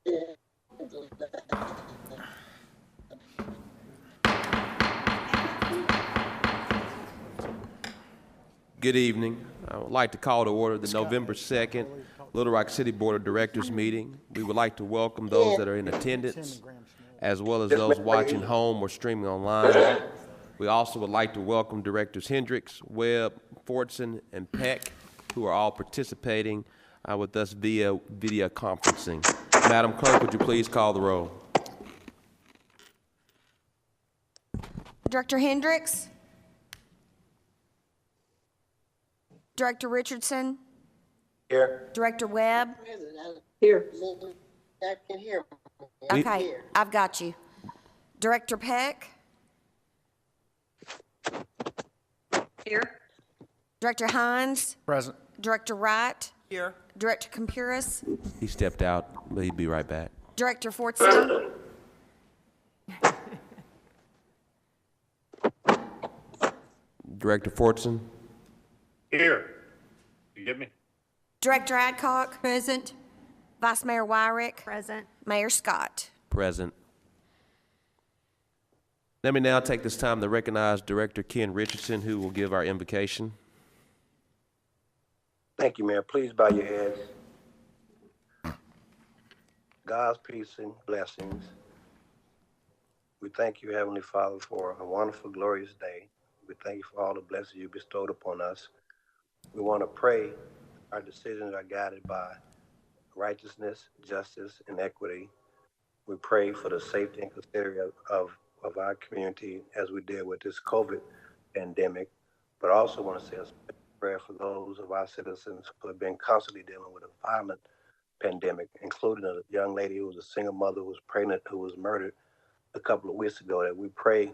Good evening. I would like to call to order the November 2nd Little Rock City Board of Directors meeting. We would like to welcome those that are in attendance, as well as those watching home or streaming online. We also would like to welcome Directors Hendricks, Webb, Fortson, and Peck, who are all participating with us via video conferencing. Madam Clerk, would you please call the roll? Director Hendricks? Director Richardson? Here. Director Webb? Here. I can hear. Okay, I've got you. Director Peck? Here. Director Hines? Present. Director Wright? Here. Director Compuris? He stepped out, but he'd be right back. Director Fortson? Director Fortson? Here. You get me? Director Adcock? Present. Vice Mayor Wyrick? Present. Mayor Scott? Present. Let me now take this time to recognize Director Ken Richardson, who will give our invocation. Thank you, Mayor. Please bow your heads. God's peace and blessings. We thank you, Heavenly Father, for a wonderful, glorious day. We thank you for all the blessings you bestowed upon us. We want to pray our decisions are guided by righteousness, justice, and equity. We pray for the safety and security of our community as we deal with this COVID pandemic, but I also want to say a special prayer for those of our citizens who have been constantly dealing with a violent pandemic, including a young lady who was a single mother who was pregnant, who was murdered a couple of weeks ago, that we pray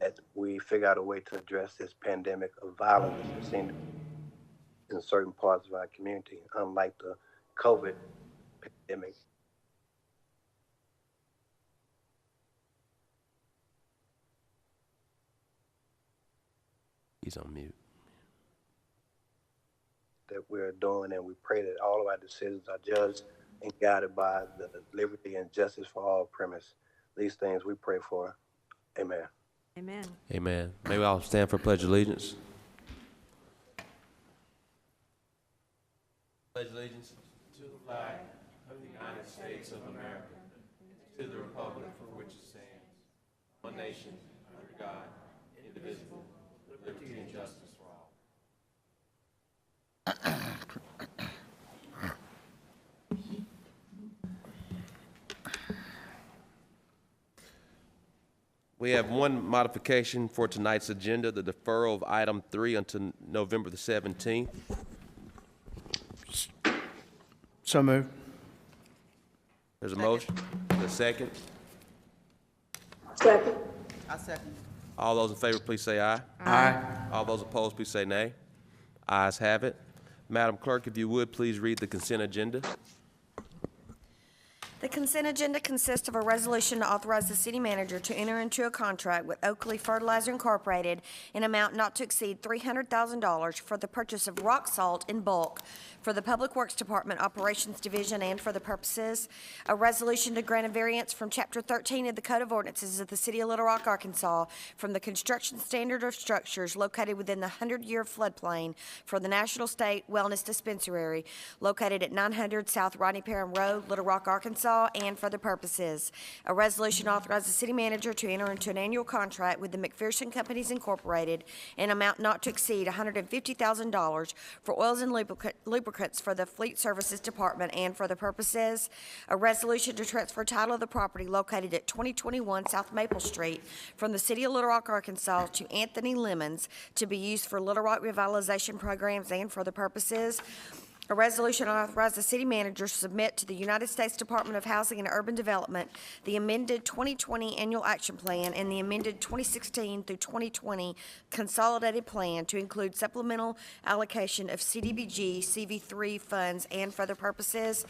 that we figure out a way to address this pandemic of violence that's seen in certain parts of our community, unlike the COVID pandemic. He's on mute. That we're doing, and we pray that all of our decisions are judged and guided by the liberty and justice for all premise. These things we pray for. Amen. Amen. Amen. May we all stand for Pledge of Allegiance. Pledge allegiance to the flag of the United States of America, to the republic for which it stands, one nation, under God, indivisible, with liberty and justice for all. We have one modification for tonight's agenda, the deferral of item 3 until November the 17th. So moved. There's a motion. The second. Second. I second. All those in favor, please say aye. Aye. All those opposed, please say nay. Ayes have it. Madam Clerk, if you would, please read the consent agenda. The consent agenda consists of a resolution to authorize the city manager to enter into a contract with Oakley Fertilizer Incorporated in amount not to exceed $300,000 for the purchase of rock salt in bulk for the Public Works Department Operations Division and for the purposes. A resolution to grant a variance from Chapter 13 of the Code of Ordinances of the City of Little Rock, Arkansas from the construction standard of structures located within the 100-year floodplain for the National State Wellness Dispensary located at 900 South Rodney Perham Road, Little Rock, Arkansas, and for the purposes. A resolution authorizes the city manager to enter into an annual contract with the McPherson Companies Incorporated in amount not to exceed $150,000 for oils and lubricants for the Fleet Services Department and for the purposes. A resolution to transfer title of the property located at 2021 South Maple Street from the City of Little Rock, Arkansas to Anthony Lemons to be used for Little Rock revitalization programs and for the purposes. A resolution authorizes the city manager to submit to the United States Department of Housing and Urban Development the amended 2020 Annual Action Plan and the amended 2016 through 2020 Consolidated Plan to include supplemental allocation of CDBG CV3 funds and for the purposes.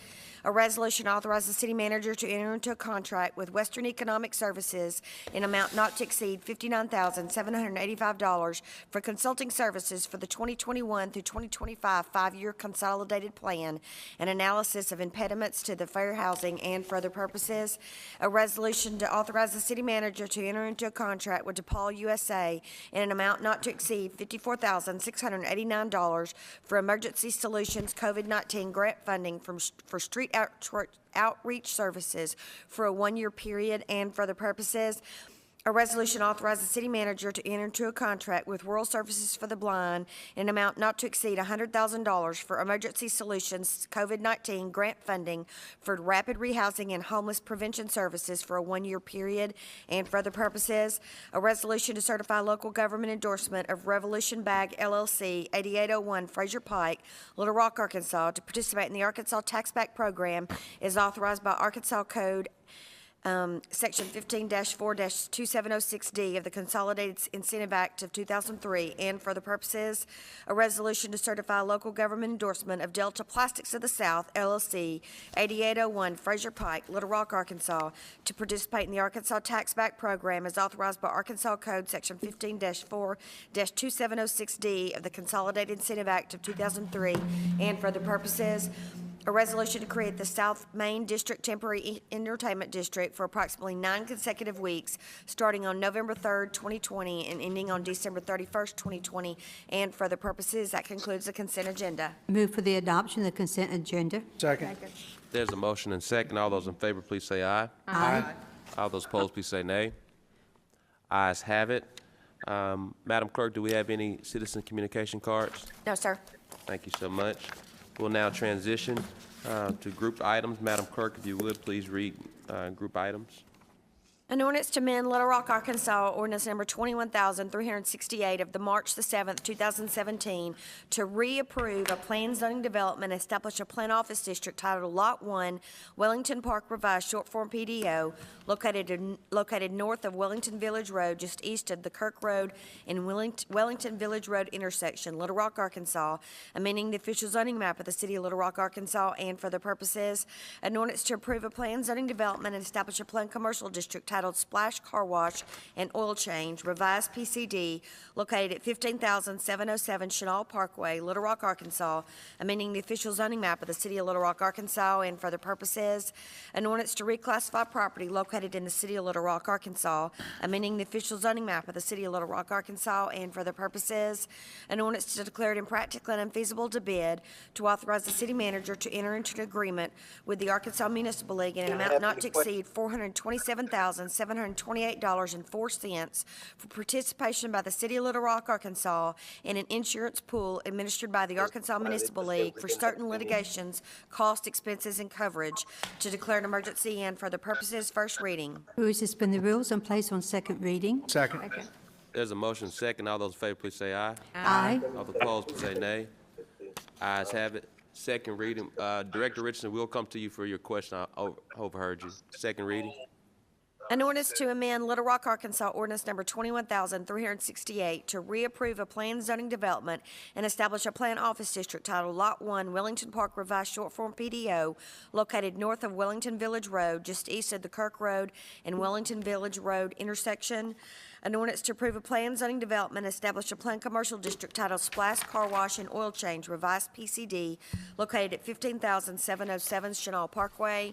A resolution authorizes the city manager to enter into a contract with Western Economic Services in amount not to exceed $59,785 for consulting services for the 2021 through 2025 five-year consolidated plan and analysis of impediments to the fair housing and for other purposes. A resolution to authorize the city manager to enter into a contract with DePaul USA in an amount not to exceed $54,689 for Emergency Solutions COVID-19 grant funding for street outreach services for a one-year period and for other purposes. A resolution authorizes the city manager to enter into a contract with World Services for the Blind in an amount not to exceed $100,000 for Emergency Solutions COVID-19 grant funding for rapid rehousing and homeless prevention services for a one-year period and for other purposes. A resolution to certify local government endorsement of Revolution Bag LLC, 8801 Fraser Pike, Little Rock, Arkansas, to participate in the Arkansas Tax Back Program is authorized by Arkansas Code Section 15-4-2706D of the Consolidated Incentive Act of 2003, and for the purposes, a resolution to certify local government endorsement of Delta Plastics of the South, LLC, 8801 Fraser Pike, Little Rock, Arkansas, to participate in the Arkansas Tax Back Program as authorized by Arkansas Code Section 15-4-2706D of the Consolidated Incentive Act of 2003, and for the purposes, a resolution to create the South Main District Temporary Entertainment District for approximately 9 consecutive weeks, starting on November 3rd, 2020, and ending on December 31st, 2020, and for the purposes. That concludes the consent agenda. Move for the adoption of the consent agenda. Second. There's a motion and second. All those in favor, please say aye. Aye. All those opposed, please say nay. Ayes have it. Madam Clerk, do we have any citizen communication cards? No, sir. Thank you so much. We'll now transition to group items. Madam Clerk, if you would, please read group items. An ordinance to amend Little Rock, Arkansas, ordinance number 21,368 of the March the 7th, 2017, to reapprove a planned zoning development and establish a plan office district titled Lot 1, Wellington Park Revised, short form PDO, located north of Wellington Village Road, just east of the Kirk Road and Wellington Village Road intersection, Little Rock, Arkansas, amending the official zoning map of the city of Little Rock, Arkansas, and for the purposes, an ordinance to approve a planned zoning development and establish a planned commercial district titled Splash Car Wash and Oil Change, revised PCD, located at 15,707 Chenal Parkway, Little Rock, Arkansas, amending the official zoning map of the city of Little Rock, Arkansas, and for the purposes, an ordinance to reclassify property located in the city of Little Rock, Arkansas, amending the official zoning map of the city of Little Rock, Arkansas, and for the purposes, an ordinance to declare it impractical and unfeasible to bid, to authorize the city manager to enter into an agreement with the Arkansas Municipal League in an amount not to exceed $427,728.04 for participation by the city of Little Rock, Arkansas, in an insurance pool administered by the Arkansas Municipal League for certain litigations, cost, expenses, and coverage, to declare an emergency and for the purposes first reading. Move to suspend the rules and place on second reading. Second. There's a motion second. All those in favor, please say aye. Aye. All those opposed, please say nay. Ayes have it. Second reading. Director Richardson, we'll come to you for your question. I overheard you. Second reading. An ordinance to amend Little Rock, Arkansas, ordinance number 21,368, to reapprove a planned zoning development and establish a planned office district titled Lot 1, Wellington Park Revised, short form PDO, located north of Wellington Village Road, just east of the Kirk Road and Wellington Village Road intersection. An ordinance to approve a planned zoning development, establish a planned commercial district titled Splash Car Wash and Oil Change, revised PCD, located at 15,707 Chenal Parkway.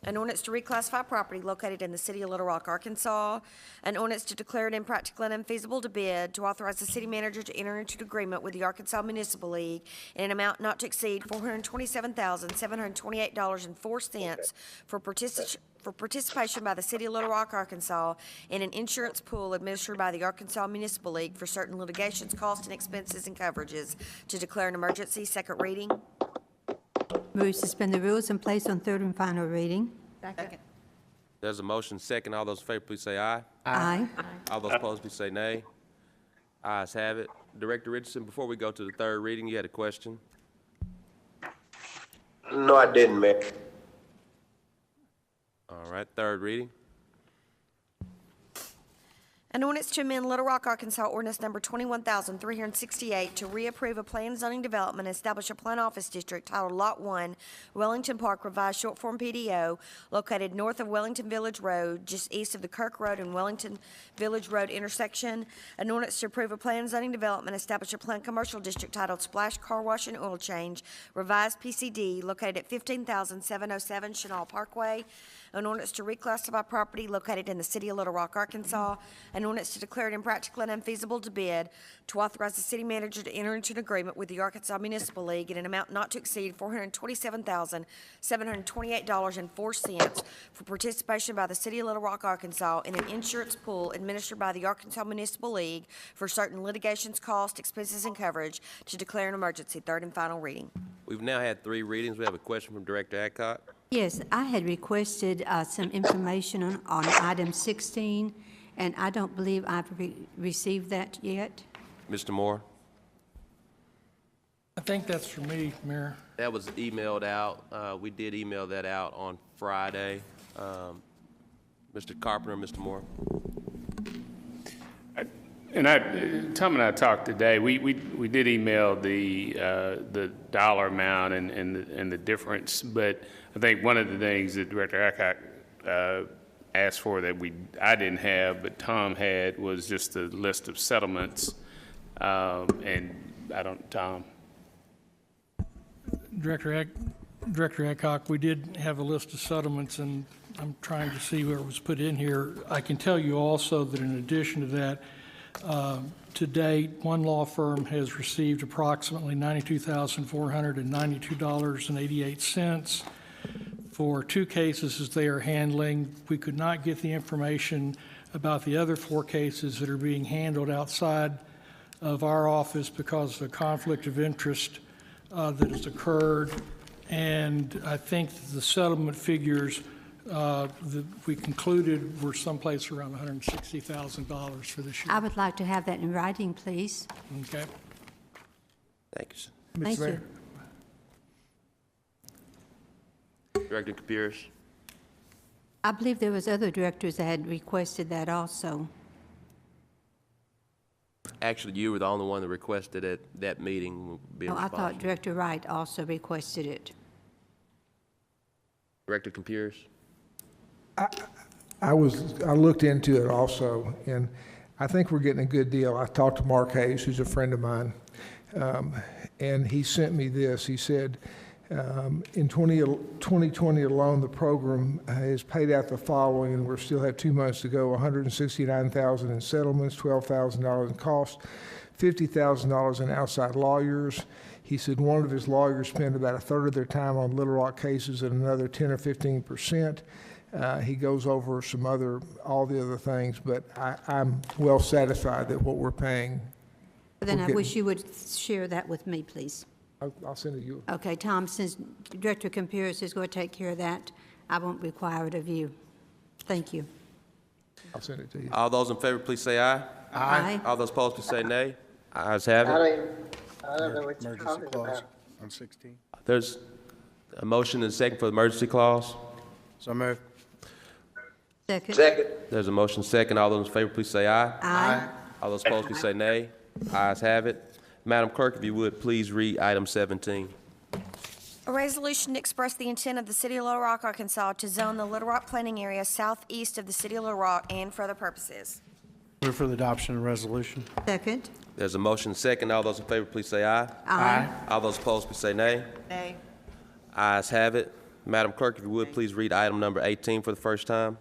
An ordinance to reclassify property located in the city of Little Rock, Arkansas. An ordinance to declare it impractical and unfeasible to bid, to authorize the city manager to enter into an agreement with the Arkansas Municipal League in an amount not to exceed $427,728.04 for participation by the city of Little Rock, Arkansas, in an insurance pool administered by the Arkansas Municipal League for certain litigations, costs, and expenses and coverages, to declare an emergency. Second reading. Move to suspend the rules and place on third and final reading. Second. There's a motion second. All those in favor, please say aye. Aye. All those opposed, please say nay. Ayes have it. Director Richardson, before we go to the third reading, you had a question? No, I didn't, Mayor. All right, third reading. An ordinance to amend Little Rock, Arkansas ordinance number 21,368 to reapprove a plan zoning development and establish a plan office district titled Lot 1, Wellington Park, revised short form PDO, located north of Wellington Village Road, just east of the Kirk Road and Wellington Village Road intersection. An ordinance to approve a plan zoning development, establish a plan commercial district titled Splash Car Wash and Oil Change, revised PCD, located at 15,707 Chenal Parkway. An ordinance to reclassify property located in the city of Little Rock, Arkansas. An ordinance to declare it impractical and unfeasible to bid, to authorize the city manager to enter into an agreement with the Arkansas Municipal League in an amount not to exceed $427,728.04 for participation by the city of Little Rock, Arkansas in an insurance pool administered by the Arkansas Municipal League for certain litigations, costs, expenses, and coverage, to declare an emergency. Third and final reading. We've now had 3 readings. We have a question from Director Adcock. Yes, I had requested some information on item 16, and I don't believe I've received that yet. Mr. Moore? I think that's for me, Mayor. That was emailed out. We did email that out on Friday. Mr. Carpenter, Mr. Moore? Tom and I talked today. We did email the dollar amount and the difference, but I think one of the things that Director Adcock asked for that I didn't have, but Tom had, was just a list of settlements. And I don't, Tom. Director Adcock, we did have a list of settlements, and I'm trying to see where it was put in here. I can tell you also that in addition to that, to date, one law firm has received approximately $92,492.88 for 2 cases as they are handling. We could not get the information about the other 4 cases that are being handled outside of our office because of a conflict of interest that has occurred. And I think the settlement figures that we concluded were someplace around $160,000 for this year. I would like to have that in writing, please. Okay. Thank you, sir. Thank you. Director Pierce? I believe there was other directors that had requested that also. Actually, you were the only one that requested at that meeting. Oh, I thought Director Wright also requested it. Director Pierce? I looked into it also, and I think we're getting a good deal. I talked to Mark Hayes, who's a friend of mine, and he sent me this. He said, in 2020 alone, the program has paid out the following, and we still have 2 months to go: $169,000 in settlements, $12,000 in costs, $50,000 in outside lawyers. He said one of his lawyers spent about 1/3 of their time on Little Rock cases and another 10 or 15%. He goes over all the other things, but I'm well satisfied that what we're paying. But then I wish you would share that with me, please. I'll send it to you. Okay, Tom, since Director Campiris is going to take care of that, I won't require it of you. Thank you. I'll send it to you. All those in favor, please say aye. Aye. All those opposed, please say nay. Ayes have it. I don't know what you're Emergency talking clause about. on 16. There's a motion and a second for the emergency clause. So moved. Second. Second. There's a motion second. All those in favor, please say aye. Aye. All those opposed, please say nay. Ayes have it. Madam Clerk, if you would, please read item 17. A resolution to express the intent of the city of Little Rock, Arkansas to zone the Little Rock planning area southeast of the city of Little Rock and for other purposes. Move for the adoption of the resolution. Second. There's a motion second. All those in favor, please say aye. Aye. All those opposed, please say nay. Nay. Ayes have it. Madam Clerk, if you would, please read item number 18 for the first time.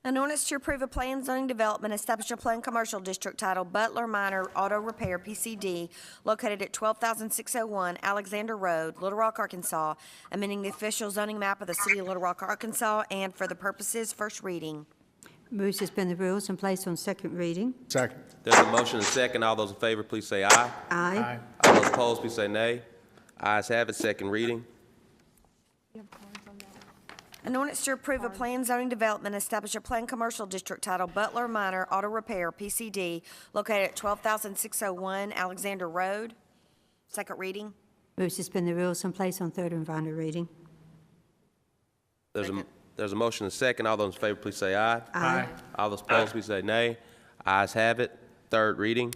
An ordinance to approve a plan zoning development, establish a plan commercial district titled Butler Minor Auto Repair, PCD, located at 12,601 Alexander Road, Little Rock, Arkansas, amending the official zoning map of the city of Little Rock, Arkansas, and for the purposes, first reading. Move to suspend the rules and place on second reading. Second. There's a motion and second. All those in favor, please say aye. Aye. All those opposed, please say nay. Ayes have it. Second reading. An ordinance to approve a plan zoning development, establish a plan commercial district titled Butler Minor Auto Repair, PCD, located at 12,601 Alexander Road. Second reading. Move to suspend the rules and place on third and final reading. There's There's a motion and a second. All those in favor, please say aye. Aye. All those opposed, please say nay. Ayes have it. Third reading.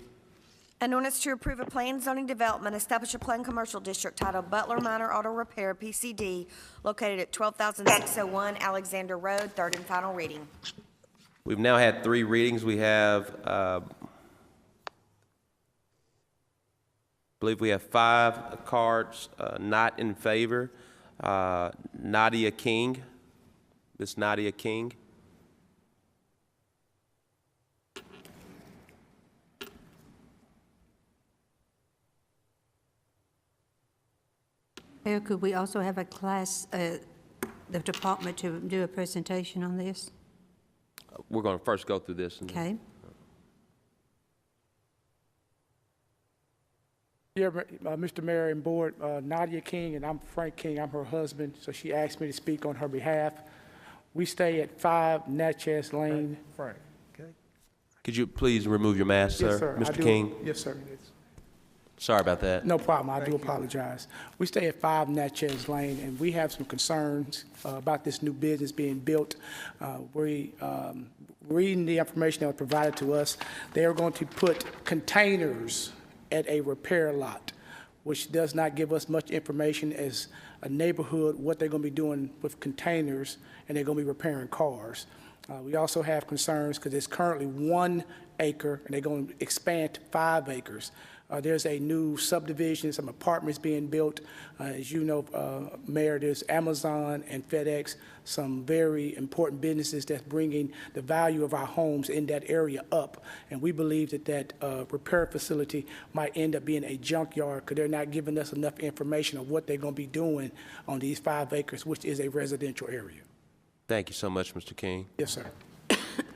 An ordinance to approve a planned zoning development, establish a planned commercial district titled Butler Minor Auto Repair, PCD, located at 12,601 Alexander Road, third and final reading. We've now had 3 readings. We have, I believe we have 5 cards not in favor. Nadia King, Miss Nadia King. Mayor, could we also have a class, the department to do a presentation on this? We're going to first go through this. Okay. Yeah, Mr. Mayor and Board, Nadia King, and I'm Frank King, I'm her husband, so she asked me to speak on her behalf. We stay at 5 Natchez Lane. Frank, okay? Could you please remove your mask, sir? Yes, sir. I Mr. do. King? Yes, sir. Sorry about that. No problem, I do apologize. We stay at 5 Natchez Lane, and we have some concerns about this new business being built. Reading the information that was provided to us, they are going to put containers at a repair lot, which does not give us much information as a neighborhood what they're going to be doing with containers, and they're going to be repairing cars. We also have concerns because it's currently 1 acre, and they're going to expand to 5 acres. There's a new subdivision, some apartments being built. As you know, Mayor, there's Amazon and FedEx, some very important businesses that's bringing the value of our homes in that area up. And we believe that that repair facility might end up being a junkyard because they're not giving us enough information of what they're going to be doing on these 5 acres, which is a residential area. Thank you so much, Mr. King. Yes, sir.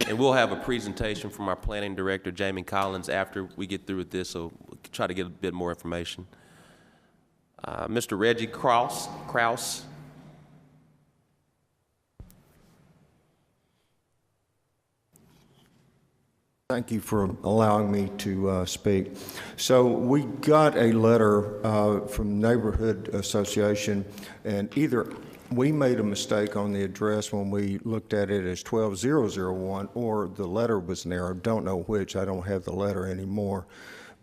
And we'll have a presentation from our planning director, Jamie Collins, after we get through with this, so we'll try to get a bit more information. Mr. Reggie Kraus. Thank you for allowing me to speak. So we got a letter from Neighborhood Association, and either we made a mistake on the address when we looked at it as 12001, or the letter was an error. Don't know which. I don't have the letter anymore.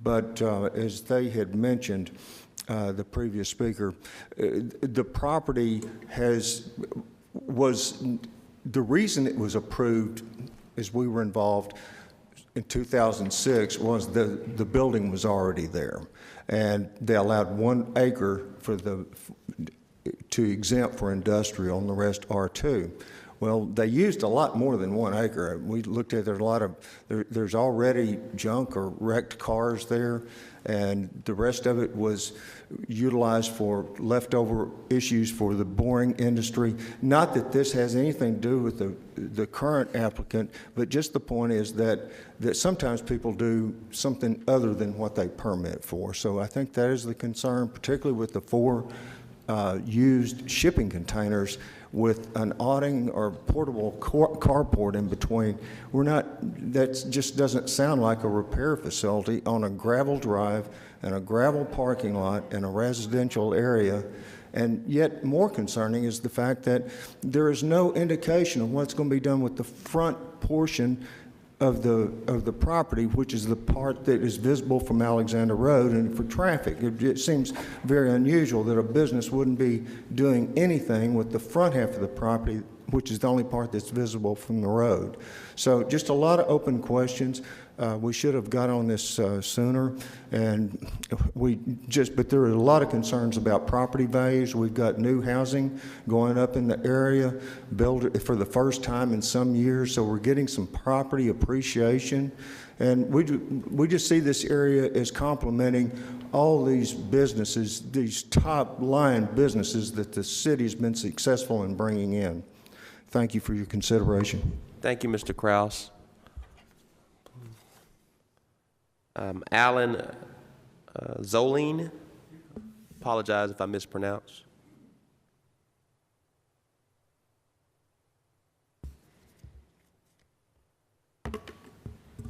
But as they had mentioned, the previous speaker, the property was the reason it was approved, as we were involved in 2006, was the building was already there, and they allowed 1 acre for to exempt for industrial, and the rest R2. Well, they used a lot more than 1 acre. We looked at, there's already junk or wrecked cars there, and the rest of it was utilized for leftover issues for the boring industry. Not that this has anything to do with the current applicant, but just the point is that sometimes people do something other than what they permit for. So I think that is the concern, particularly with the 4 used shipping containers with an awning or portable carport in between. That just doesn't sound like a repair facility on a gravel drive and a gravel parking lot in a residential area. And yet more concerning is the fact that there is no indication of what's going to be done with the front portion of the property, which is the part that is visible from Alexander Road and for traffic. It seems very unusual that a business wouldn't be doing anything with the front half of the property, which is the only part that's visible from the road. So just a lot of open questions. We should have got on this sooner, and but there are a lot of concerns about property values. We've got new housing going up in the area, built for the first time in some years, so we're getting some property appreciation. And we just see this area as complementing all these businesses, these top-line businesses that the city's been successful in bringing in. Thank you for your consideration. Thank you, Mr. Kraus. Alan Zoline, apologize if I mispronounce.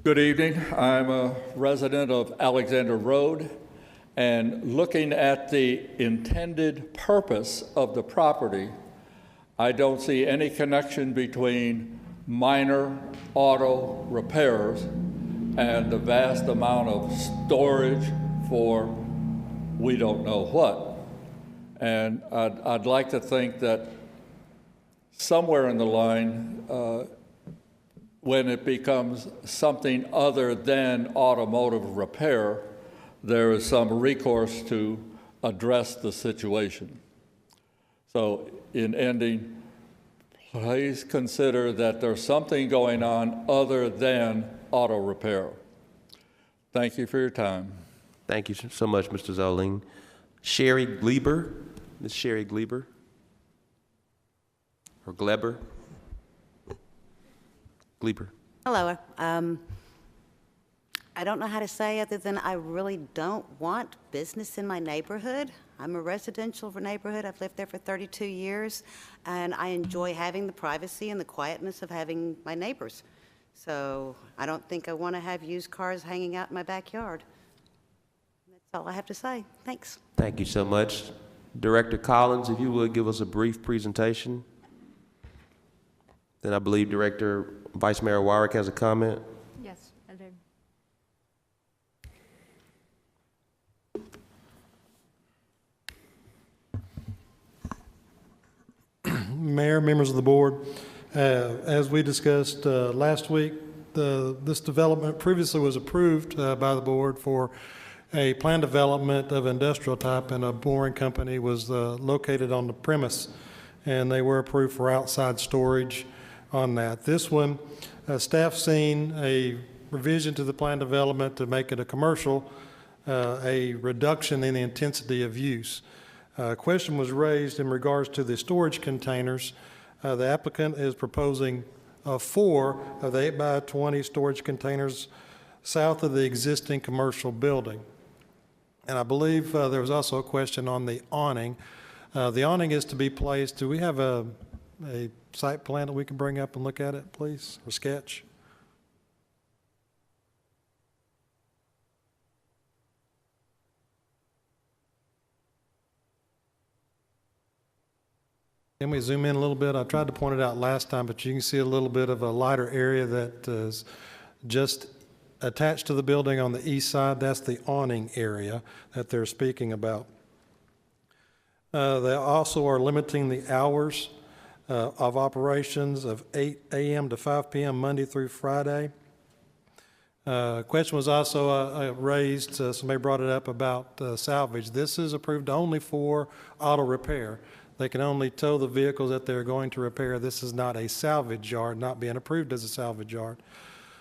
Good evening. I'm a resident of Alexander Road, and looking at the intended purpose of the property, I don't see any connection between minor auto repairs and the vast amount of storage for we don't know what. And I'd like to think that somewhere in the line, when it becomes something other than automotive repair, there is some recourse to address the situation. So in ending, please consider that there's something going on other than auto repair. Thank you for your time. Thank you so much, Mr. Zoling. Sherry Gleber, Ms. Sherry Gleber, or Gleber? Gleber. Hello. I don't know how to say other than I really don't want business in my neighborhood. I'm a residential neighborhood. I've lived there for 32 years, and I enjoy having the privacy and the quietness of having my neighbors. So I don't think I want to have used cars hanging out in my backyard. That's all I have to say. Thanks. Thank you so much. Director Collins, if you would give us a brief presentation. Then I believe Director Vice Mayor Wyrick has a comment. Yes, I do. Mayor, members of the board, as we discussed last week, this development previously was approved by the board for a planned development of industrial type, and a boring company was located on the premise, and they were approved for outside storage on that. This one, staff seen a revision to the plan development to make it a commercial, a reduction in the intensity of use. A question was raised in regards to the storage containers. The applicant is proposing 4 of the 8 by 20 storage containers south of the existing commercial building. And I believe there was also a question on the awning. The awning is to be placed. Do we have a site plan that we can bring up and look at it, please, or sketch? Can we zoom in a little bit? I tried to point it out last time, but you can see a little bit of a lighter area that is just attached to the building on the east side. That's the awning area that they're speaking about. They also are limiting the hours of operations of 8 a.m. to 5 p.m. Monday through Friday. Question was also raised, somebody brought it up about salvage. This is approved only for auto repair. They can only tow the vehicles that they're going to repair. This is not a salvage yard, not being approved as a salvage yard.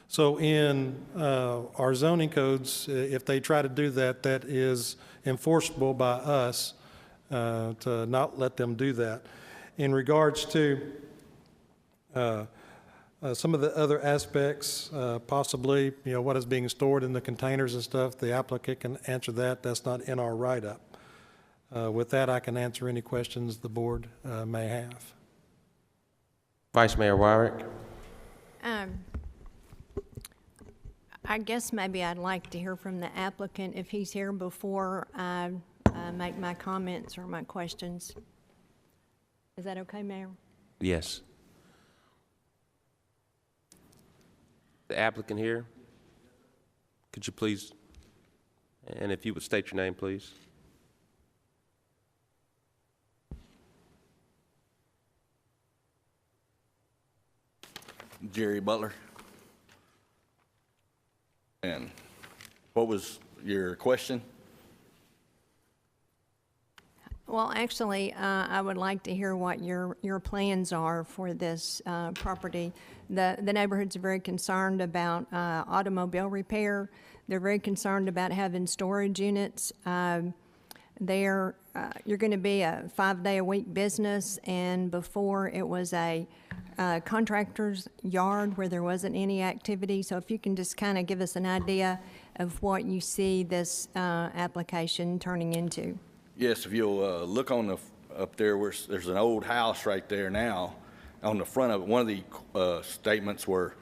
So in our zoning codes, if they try to do that, that is enforceable by us to not let them do that. In regards to some of the other aspects, possibly, what is being stored in the containers and stuff, the applicant can answer that. That's not in our write-up. With that, I can answer any questions the board may have. Vice Mayor Wyrick. I guess maybe I'd like to hear from the applicant if he's here before I make my comments or my questions. Is that okay, Mayor? Yes. The applicant here, could you please, and if you would state your name, please. Jerry Butler. And what was your question? Well, actually, I would like to hear what your plans are for this property. The neighborhoods are very concerned about automobile repair. They're very concerned about having storage units. You're going to be a 5-day-a-week business, and before it was a contractor's yard where there wasn't any activity. So if you can just kind of give us an idea of what you see this application turning into. Yes, if you'll look on the up there, where there's an old house right there now. On the front of it, one of the statements were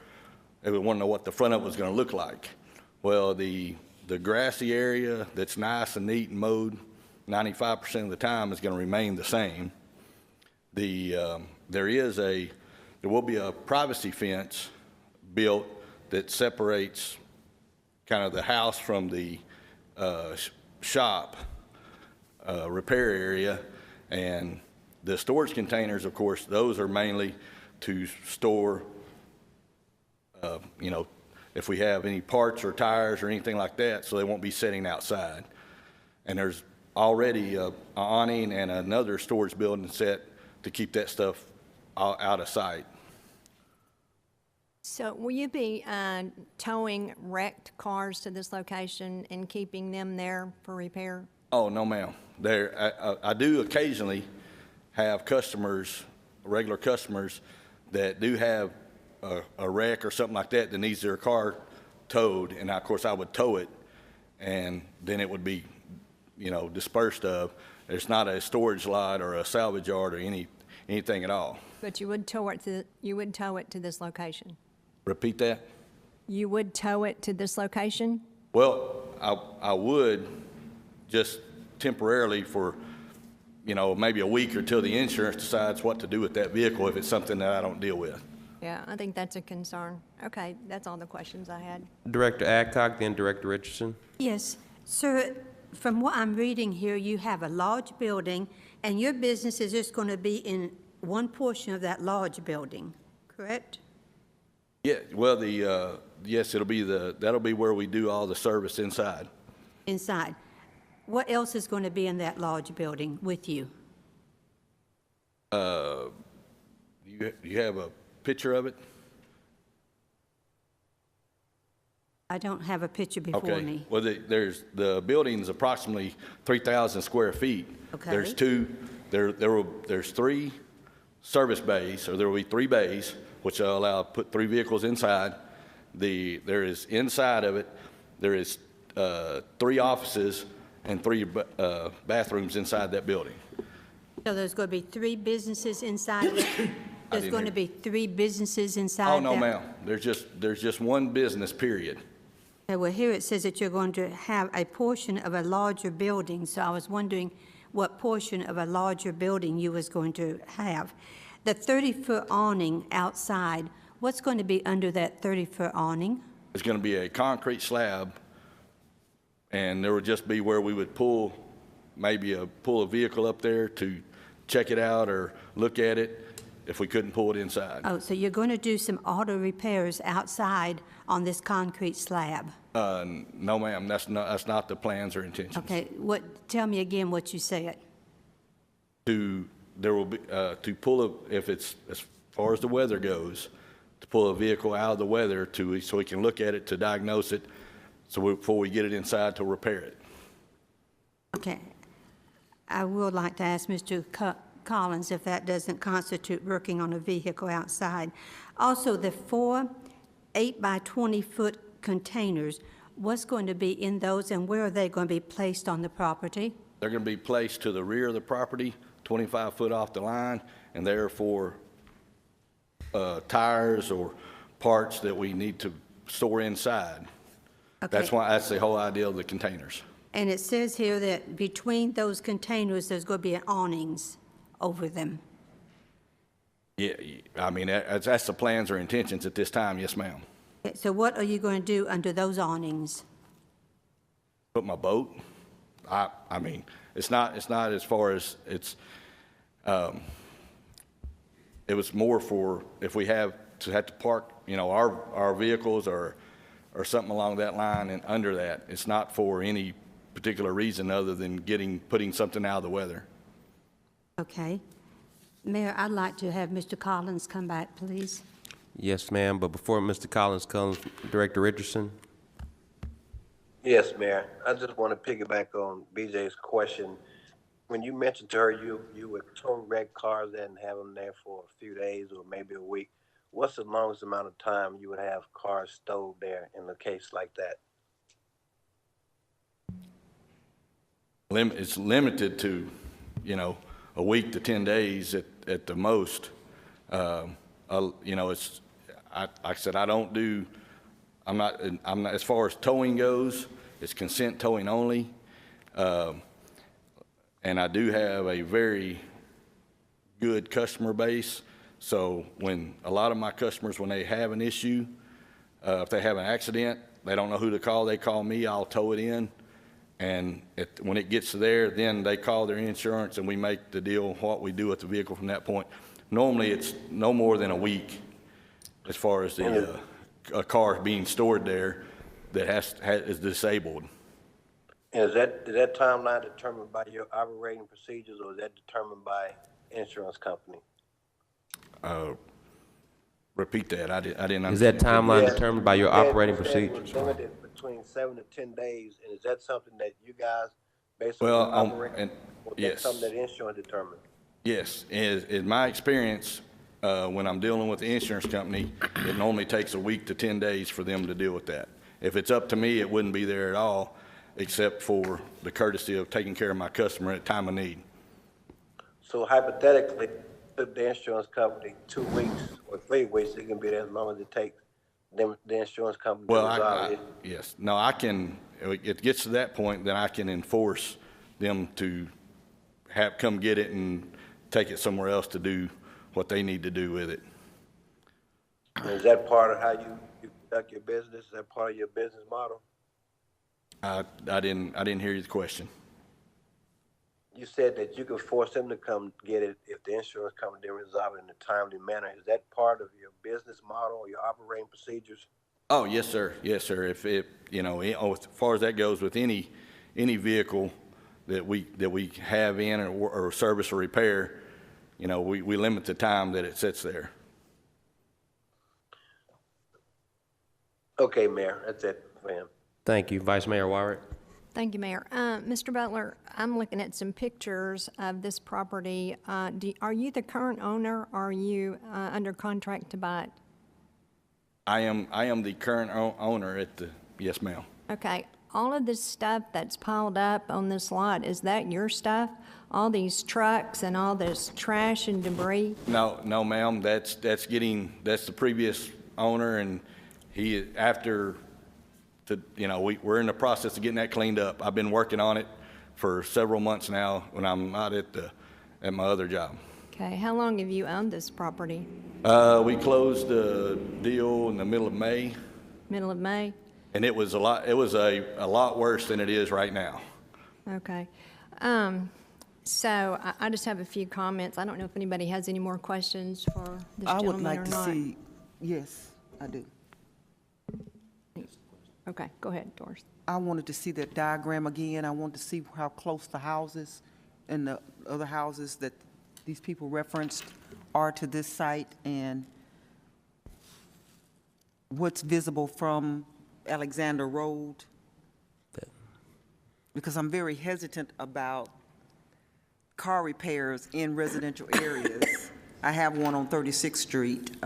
they would want to know what the front of it was going to look like. Well, the grassy area that's nice and neat and mowed 95% of the time is going to remain the same. The there will be a privacy fence built that separates kind of the house from the shop repair area. And the storage containers, of course, those are mainly to store, if we have any parts or tires or anything like that, so they won't be sitting outside. And there's already an awning and another storage building set to keep that stuff out of sight. So will you be towing wrecked cars to this location and keeping them there for repair? Oh, no, ma'am. I do occasionally have customers, regular customers, that do have a wreck or something like that needs their car towed, and of course I would tow it, and then it would be, dispersed of. It's not a storage lot or a salvage yard or anything at all. But you would tow it to this location? Repeat that? You would tow it to this location? Well, I would, just temporarily for, maybe a week or till the insurance decides what to do with that vehicle if it's something that I don't deal with. Yeah, I think that's a concern. Okay, that's all the questions I had. Director Adcock, then Director Richardson. Yes. Sir, from what I'm reading here, you have a large building, and your business is just going to be in one portion of that large building, correct? Yeah, well, yes, that'll be where we do all the service inside. Inside. What else is going to be in that large building with you? You have a picture of it? I don't have a picture before me. Well, the building's approximately 3,000 square feet. Okay. There's three service bays, or there will be 3 bays, which will allow put 3 vehicles inside. There is inside of it, there is 3 offices and 3 bathrooms inside that building. So there's going to be 3 businesses inside of it? There's going to be 3 businesses inside? Oh, no, ma'am. There's just one business, period. Okay, well, here it says that you're going to have a portion of a larger building, so I was wondering what portion of a larger building you was going to have. The 30-foot awning outside, what's going to be under that 30-foot awning? It's going to be a concrete slab, and there would just be where we would pull a vehicle up there to check it out or look at it if we couldn't pull it inside. Oh, so you're going to do some auto repairs outside on this concrete slab? No, ma'am, that's not the plans or intentions. Okay, tell me again what you said. There will be, to pull if it's, as far as the weather goes, to pull a vehicle out of the weather so we can look at it to diagnose it, before we get it inside to repair it. Okay. I would like to ask Mr. Collins if that doesn't constitute working on a vehicle outside. Also, the 4 8-by-20-foot containers, what's going to be in those, and where are they going to be placed on the property? They're going to be placed to the rear of the property, 25 foot off the line, and they're for tires or parts that we need to store inside. Okay. That's the whole idea of the containers. And it says here that between those containers, there's going to be awnings over them. Yeah, I mean, that's the plans or intentions at this time, yes, ma'am. Okay, so what are you going to do under those awnings? Put my boat. I mean, it's not as far as it's, it was more for if we have to park, our vehicles or something along that line and under that. It's not for any particular reason other than putting something out of the weather. Okay. Mayor, I'd like to have Mr. Collins come back, please. Yes, ma'am, but before Mr. Collins comes, Director Richardson. Yes, Mayor. I just want to piggyback on BJ's question. When you mentioned to her you would tow wrecked cars and have them there for a few days or maybe a week, what's the longest amount of time you would have cars stowed there in a case like that? It's limited to, a week to 10 days at the most. It's, like I said, I'm not, as far as towing goes, it's consent towing only. And I do have a very good customer base So when a lot of my customers, when they have an issue, if they have an accident, they don't know who to call, they call me, I'll tow it in. And when it gets there, then they call their insurance and we make the deal, what we do with the vehicle from that point. Normally, it's no more than a week as far as a car being stored there that is disabled. And is that timeline determined by your operating procedures, or is that determined by insurance company? Repeat that. I didn't understand. Is that timeline determined by your operating You said procedures? limited between 7 to 10 days, and is that something that you guys, based on Well, your operating, or yes. that's something that insurance determines? Yes, in my experience, when I'm dealing with the insurance company, it normally takes a week to 10 days for them to deal with that. If it's up to me, it wouldn't be there at all, except for the courtesy of taking care of my customer at time of need. So hypothetically, if the insurance company 2 weeks or 3 weeks, it can be as long as it takes them, the insurance company to resolve it. Yes, no, I can, it gets to that point, then I can enforce them to come get it and take it somewhere else to do what they need to do with it. And is that part of how you conduct your business? Is that part of your business model? I didn't hear the question. You said that you could force them to come get it if the insurance company didn't resolve it in a timely manner. Is that part of your business model or your operating procedures? Oh, yes, sir. Yes, sir. If it, as far as that goes with any vehicle that we have in or service or repair, we limit the time that it sits there. Okay, Mayor, that's it for him. Thank you. Vice Mayor Wyrick. Thank you, Mayor. Mr. Butler, I'm looking at some pictures of this property. Are you the current owner, or are you under contract to buy it? I am the current owner yes, ma'am. Okay. All of this stuff that's piled up on this lot, is that your stuff? All these trucks and all this trash and debris? No, ma'am. That's the previous owner, and we're in the process of getting that cleaned up. I've been working on it for several months now when I'm not at my other job. Okay. How long have you owned this property? We closed the deal in the middle of May. Middle of May? And it was a lot worse than it is right now. Okay. So I just have a few comments. I don't know if anybody has any more questions for this I would gentleman like or to not. see, yes, I do. Okay, go ahead, Doris. I wanted to see that diagram again. I wanted to see how close the houses and the other houses that these people referenced are to this site, and what's visible from Alexander Road. Because I'm very hesitant about car repairs in residential areas. I have one on 36th Street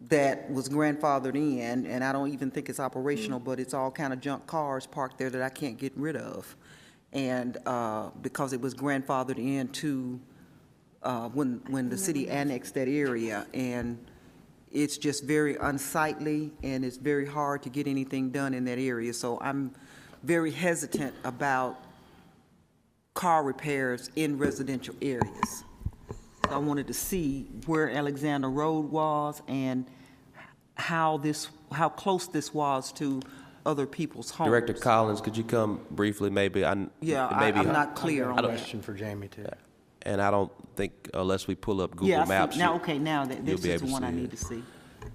that was grandfathered in, and I don't even think it's operational, but it's all kind of junk cars parked there that I can't get rid of. And because it was grandfathered into when the city annexed that area, and it's just very unsightly, and it's very hard to get anything done in that area. So I'm very hesitant about car repairs in residential areas. So I wanted to see where Alexander Road was and how close this was to other people's homes. Director Collins, could you come briefly, maybe? I'm not clear on that. Question for Jamie, too. And I don't think, unless we pull up Google Maps. Now this is the one I need it. to see.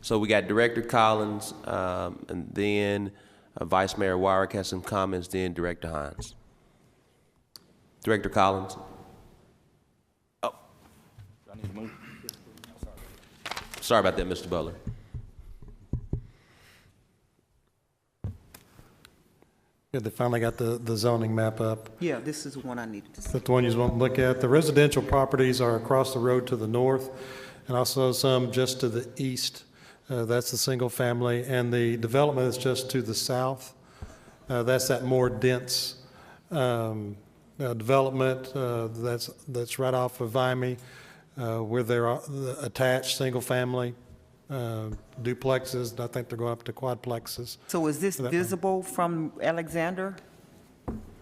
So we got Director Collins, and then Vice Mayor Wyrick has some comments, then Director Hines. Director Collins. Oh, I need to move. Sorry about that, Mr. Butler. Yeah, they finally got the zoning map up. Yeah, this is the one I needed to see. That's the one you want to look at. The residential properties are across the road to the north, and also some just to the east. That's the single family, and the development is just to the south. That's that more dense development that's right off of Vimy, where there are attached single family duplexes. I think they're going up to quadplexes. So is this visible from Alexander?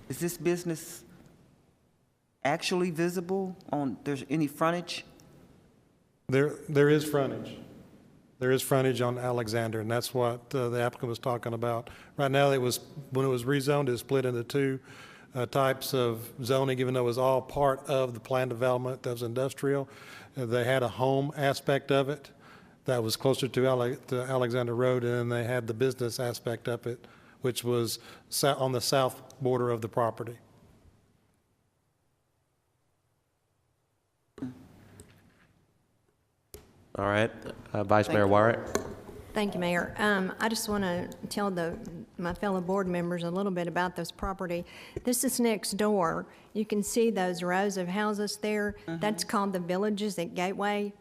Is this business actually visible there's any frontage? There is frontage. There is frontage on Alexander, and that's what the applicant was talking about. Right now, when it was rezoned, it was split into two types of zoning, even though it was all part of the plan development that was industrial. They had a home aspect of it that was closer to Alexander Road, and then they had the business aspect of it, which was on the south border of the property. All right, Vice Mayor Wyatt. Thank you, Mayor. I just want to tell my fellow board members a little bit about this property. This is next door. You can see those rows of houses there. That's called the Villages at Gateway,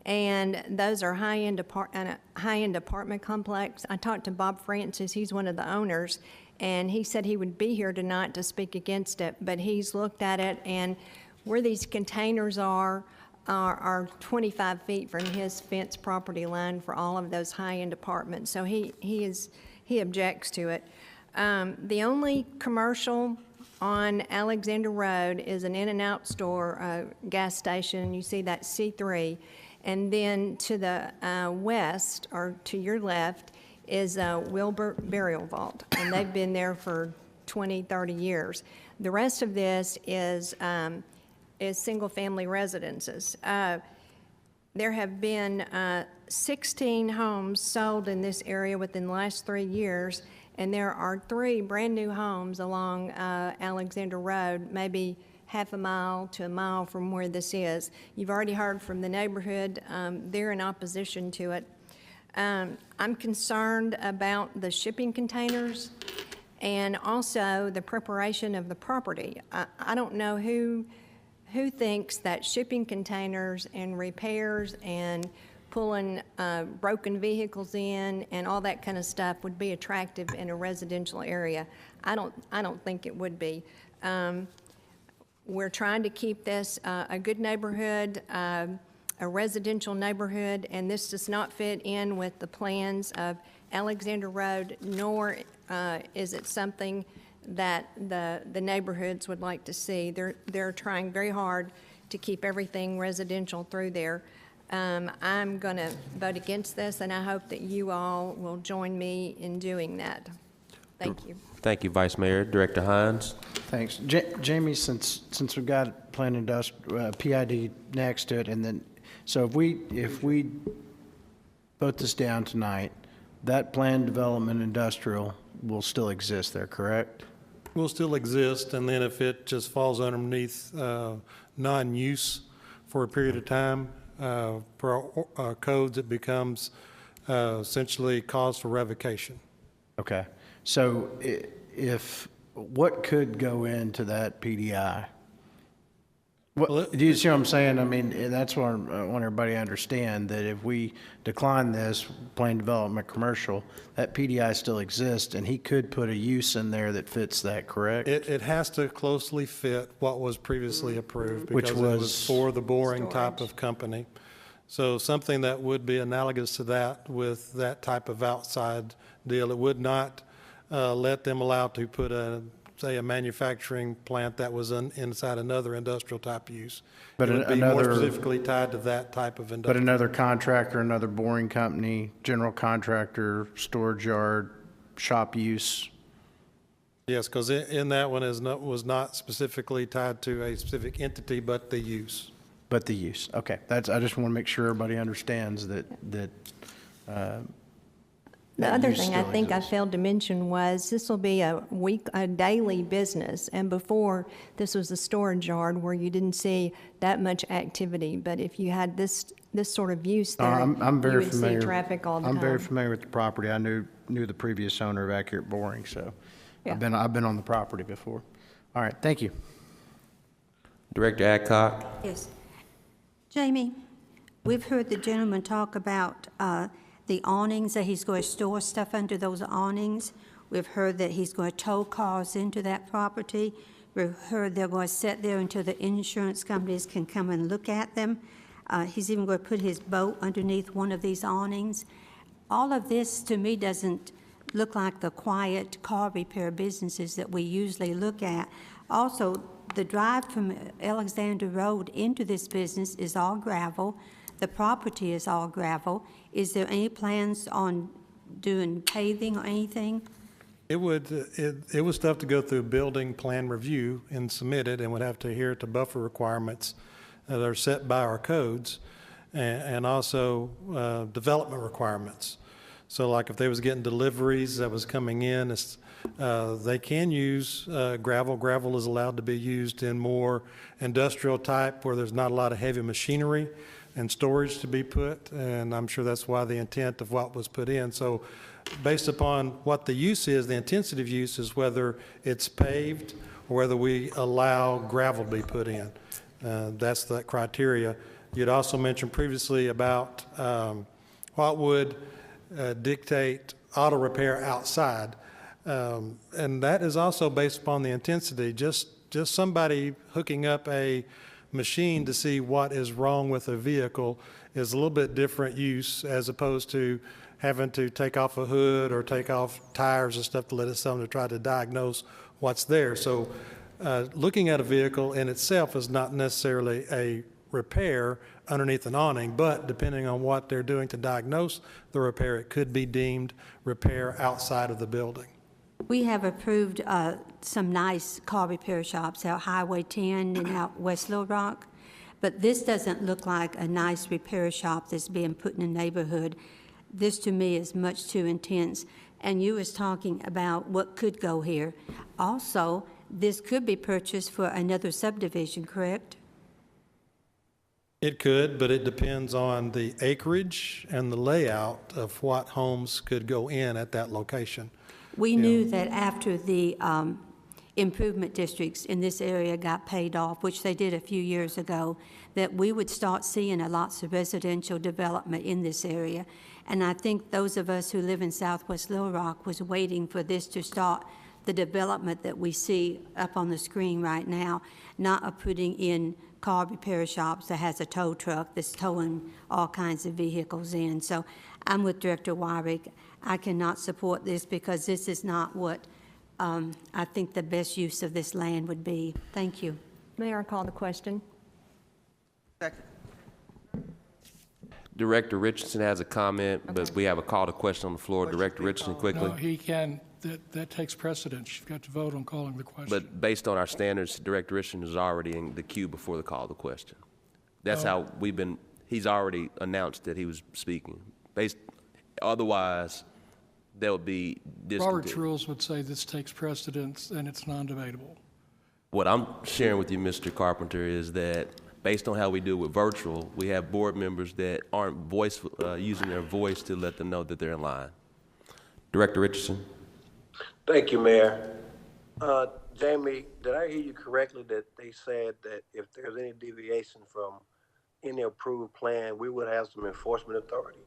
and those are high-end apartment complex. I talked to Bob Francis. He's one of the owners, and he said he would be here tonight to speak against it, but he's looked at it, and where these containers are 25 feet from his fence property line for all of those high-end apartments. So he objects to it. The only commercial on Alexander Road is an In-N-Out store, gas station. You see that C3. And then to the west, or to your left, is Wilbur Burial Vault. And they've been there for 20, 30 years. The rest of this is single-family residences. There have been 16 homes sold in this area within the last 3 years, and there are 3 brand-new homes along Alexander Road, maybe half a mile to a mile from where this is. You've already heard from the neighborhood. They're in opposition to it. I'm concerned about the shipping containers and also the preparation of the property. I don't know who thinks that shipping containers and repairs and pulling broken vehicles in and all that kind of stuff would be attractive in a residential area. I don't think it would be. We're trying to keep this a good neighborhood, a residential neighborhood, and this does not fit in with the plans of Alexander Road, nor is it something that the neighborhoods would like to see. They're trying very hard to keep everything residential through there. I'm going to vote against this, and I hope that you all will join me in doing that. Thank you. Thank you, Vice Mayor. Director Hines. Thanks. Jamie, since we've got Plan Industrial, PID next to it, and then, so if we vote this down tonight, that Plan Development Industrial will still exist there, correct? Will still exist, and then if it just falls underneath non-use for a period of time, per our codes, it becomes essentially cause for revocation. Okay. So what could go into that PDI? Do you see what I'm saying? I mean, that's what I want everybody to understand, that if we decline this Plan Development Commercial, that PDI still exists, and he could put a use in there that fits that, correct? It has to closely fit what was previously approved, Which because it was for the boring type of company. So something that would be analogous to that with that type of outside deal. It would not let them allow to put say a manufacturing plant that was inside another industrial type use. But it would be more specifically tied to that type of industrial. But another contractor, another boring company, general contractor, storage yard, shop use. Yes, because in that one was not specifically tied to a specific entity, but the use. But the use. Okay, I just want to make sure everybody understands that. The other thing I think I failed to mention was this will be a daily business, and before this was a storage yard where you didn't see that much activity. But if you had this sort of use there, I'm very you would familiar. see traffic all the time. I'm very familiar with the property. I knew the previous owner of Accurate Boring, so yeah. I've been on the property before. All right, thank you. Director Adcock. Yes. Jamie, we've heard the gentleman talk about the awnings, that he's going to store stuff under those awnings. We've heard that he's going to tow cars into that property. We've heard they're going to sit there until the insurance companies can come and look at them. He's even going to put his boat underneath one of these awnings. All of this, to me, doesn't look like the quiet car repair businesses that we usually look at. Also, the drive from Alexander Road into this business is all gravel. The property is all gravel. Is there any plans on doing paving or anything? It would still have to go through building plan review and submit it, and would have to adhere to buffer requirements that are set by our codes, and also development requirements. So like if they was getting deliveries that was coming in, they can use gravel. Gravel is allowed to be used in more industrial type where there's not a lot of heavy machinery and storage to be put, and I'm sure that's why the intent of what was put in. So based upon what the use is, the intensity of use is whether it's paved or whether we allow gravel to be put in. That's the criteria. You'd also mentioned previously about what would dictate auto repair outside. And that is also based upon the intensity. Just somebody hooking up a machine to see what is wrong with a vehicle is a little bit different use as opposed to having to take off a hood or take off tires and stuff to let it someone to try to diagnose what's there. So looking at a vehicle in itself is not necessarily a repair underneath an awning, but depending on what they're doing to diagnose the repair, it could be deemed repair outside of the building. We have approved some nice car repair shops out Highway 10 and out West Little Rock, but this doesn't look like a nice repair shop that's being put in a neighborhood. This to me is much too intense. And you was talking about what could go here. Also, this could be purchased for another subdivision, correct? It could, but it depends on the acreage and the layout of what homes could go in at that location. We knew that after the improvement districts in this area got paid off, which they did a few years ago, that we would start seeing lots of residential development in this area. And I think those of us who live in Southwest Little Rock was waiting for this to start the development that we see up on the screen right now, not of putting in car repair shops that has a tow truck that's towing all kinds of vehicles in. So I'm with Director Wyrick. I cannot support this because this is not what I think the best use of this land would be. Thank you. Mayor, call the question. Second. Director Richardson has a comment, but we have a call to question on the floor. Director Richardson, quickly. No, he can, that takes precedence. You've got to vote on calling the question. But based on our standards, Director Richardson is already in the queue before the call to question. That's how we've been, he's already announced that he was speaking. Otherwise, there would be Robert's rules would say this takes precedence and it's non-debatable. What I'm sharing with you, Mr. Carpenter, is that based on how we do with virtual, we have board members that aren't using their voice to let them know that they're in line. Director Richardson. Thank you, Mayor. Jamie, did I hear you correctly that they said that if there's any deviation from any approved plan, we would have some enforcement authority?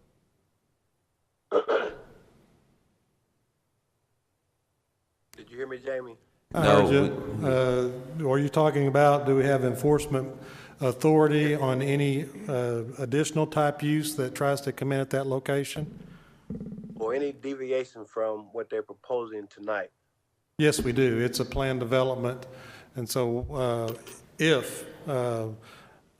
Did you hear me, Jamie? No. Are you talking about, do we have enforcement authority on any additional type use that tries to come in at that location? Or any deviation from what they're proposing tonight? Yes, we do. It's a planned development. And so if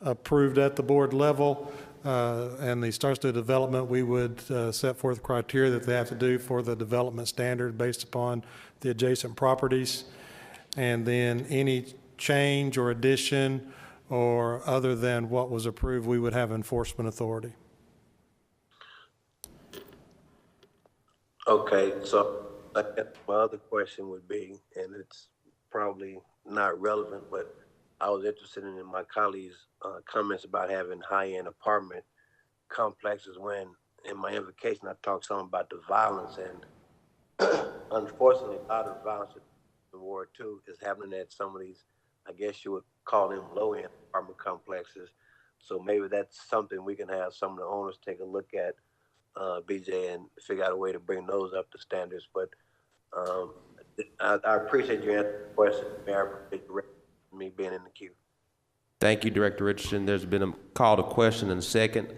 approved at the board level and he starts the development, we would set forth criteria that they have to do for the development standard based upon the adjacent properties. And then any change or addition or other than what was approved, we would have enforcement authority. Okay, so I guess my other question would be, and it's probably not relevant, but I was interested in my colleagues' comments about having high-end apartment complexes when in my invocation I talked some about the violence, and unfortunately a lot of violence in Ward 2 is happening at some of these, I guess you would call them low-end apartment complexes. So maybe that's something we can have some of the owners take a look at, BJ, and figure out a way to bring those up to standards. But I appreciate you answering the question, Mayor. I appreciate me being in the queue. Thank you, Director Richardson. There's been a call to question in a second.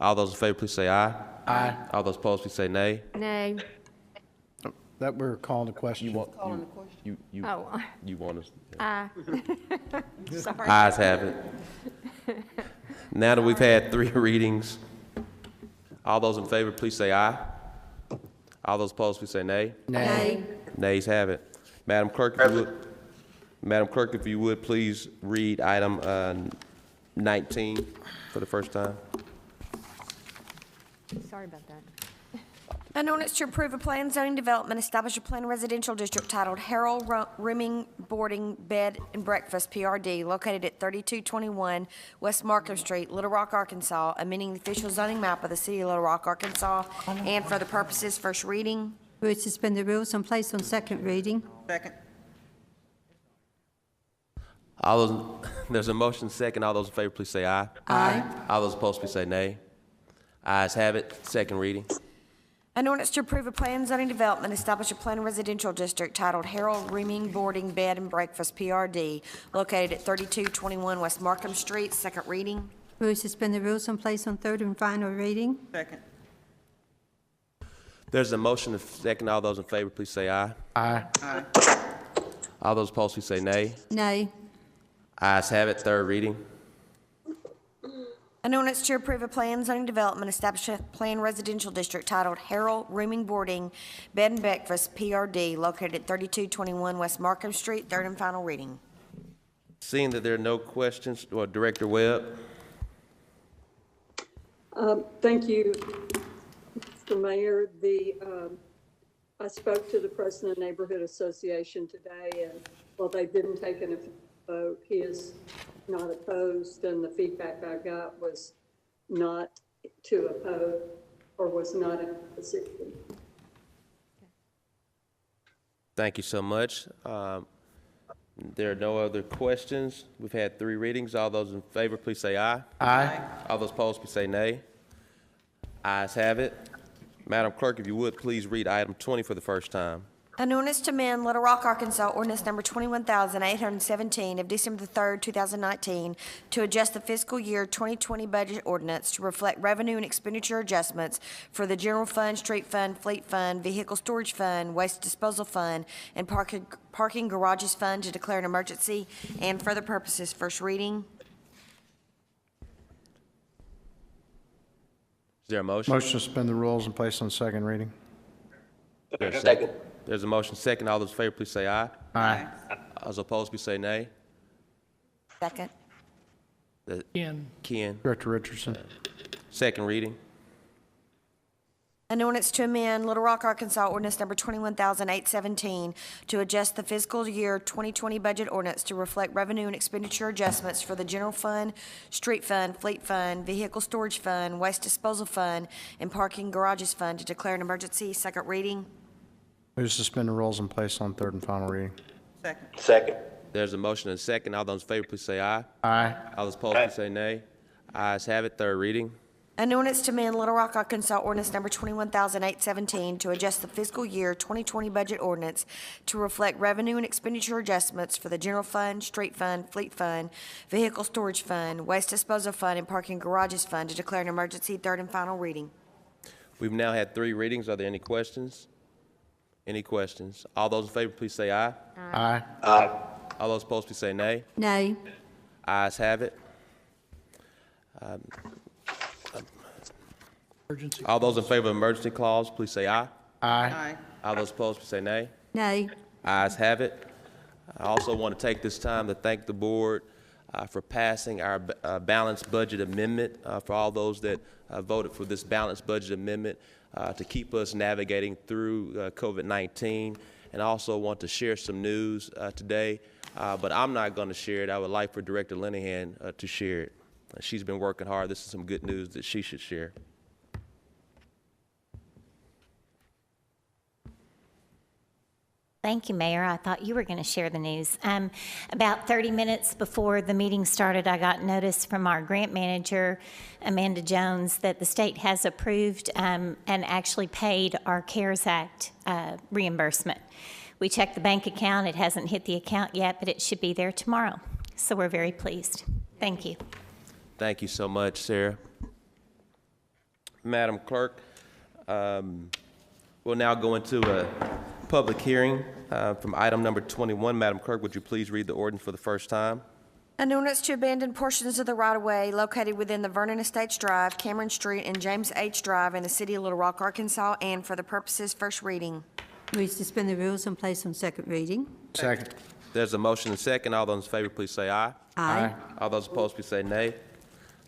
All those in favor, please say aye. Aye. All those opposed, please say nay. Nay. That we're calling the question. You want us? Aye. Sorry. Ayes have it. Now that we've had 3 readings, all those in favor, please say aye. All those opposed, please say nay. Nay. Nays have it. Madam Clerk, if you would, please read item 19 for the first time. Sorry about that. An ordinance to approve a plan zoning development, establish a planned residential district titled Harold Rooming Boarding Bed and Breakfast, PRD, located at 3221 West Markham Street, Little Rock, Arkansas, amending the official zoning map of the city of Little Rock, Arkansas, and for the purposes, first reading. Move to suspend the rules and place on second reading. Second. All those, there's a motion second. All those in favor, please say aye. Aye. All those opposed, please say nay. Ayes have it. Second reading. An ordinance to approve a planned zoning development, establish a planned residential district titled Harold Rooming Boarding Bed and Breakfast, PRD, located at 3221 West Markham Street, second reading. Move to suspend the rules and place on third and final reading. Second. There's a motion second. All those in favor, please say aye. Aye. Aye. All those opposed, please say nay. Nay. Ayes have it. Third reading. An ordinance to approve a planned zoning development, establish a planned residential district titled Harold Rooming Boarding Bed and Breakfast, PRD, located at 3221 West Markham Street, third and final reading. Seeing that there are no questions, Director Webb. Thank you, Mr. Mayor. I spoke to the President of the Neighborhood Association today, and while they didn't take an vote, he is not opposed, and the feedback I got was not to oppose, or was not in opposition. Thank you so much. There are no other questions. We've had 3 readings. All those in favor, please say aye. Aye. All those opposed, please say nay. Ayes have it. Madam Clerk, if you would, please read item 20 for the first time. An ordinance to amend Little Rock, Arkansas, ordinance number 21,817 of December the 3rd, 2019, to adjust the fiscal year 2020 budget ordinance to reflect revenue and expenditure adjustments for the general fund, street fund, fleet fund, vehicle storage fund, waste disposal fund, and parking garages fund to declare an emergency and for the purposes, first reading. Is there a motion? Motion to suspend the rules and place on second reading. There's a second. There's a motion second. All those in favor, please say aye. Aye. All those opposed, please say nay. Second. Ken. Director Richardson. Second reading. An ordinance to amend Little Rock, Arkansas, ordinance number 21,817 to adjust the fiscal year 2020 budget ordinance to reflect revenue and expenditure adjustments for the general fund, street fund, fleet fund, vehicle storage fund, waste disposal fund, and parking garages fund to declare an emergency, second reading. Move to suspend the rules and place on third and final reading. Second. Second. There's a motion and a second. All those in favor, please say aye. Aye. All those opposed, please say nay. Ayes have it. Third reading. An ordinance to amend Little Rock, Arkansas, ordinance number 21,817 to adjust the fiscal year 2020 budget ordinance to reflect revenue and expenditure adjustments for the general fund, street fund, fleet fund, vehicle storage fund, waste disposal fund, and parking garages fund to declare an emergency, third and final reading. We've now had 3 readings. Are there any questions? Any questions? All those in favor, please say aye. Aye. Aye. All those opposed, please say nay. Nay. Ayes have it. Emergency. All those in favor of emergency clause, please say aye. Aye. Aye. All those opposed, please say nay. Nay. Ayes have it. I also want to take this time to thank the board for passing our balanced budget amendment, for all those that voted for this balanced budget amendment to keep us navigating through COVID-19. And I also want to share some news today, but I'm not going to share it. I would like for Director Linehan to share it. She's been working hard. This is some good news that she should share. Thank you, Mayor. I thought you were going to share the news. About 30 minutes before the meeting started, I got notice from our grant manager, Amanda Jones, that the state has approved and actually paid our CARES Act reimbursement. We checked the bank account. It hasn't hit the account yet, but it should be there tomorrow. So we're very pleased. Thank you. Thank you so much, Sarah. Madam Clerk, we'll now go into a public hearing from item number 21. Madam Clerk, would you please read the ordinance for the first time? An ordinance to abandon portions of the right-of-way located within the Vernon Estates Drive, Cameron Street, and James H. Drive in the city of Little Rock, Arkansas, and for the purposes first reading. We suspend the rules and place on second reading. Second. There's a motion and second. All those in favor, please say aye. Aye. All those opposed, please say nay.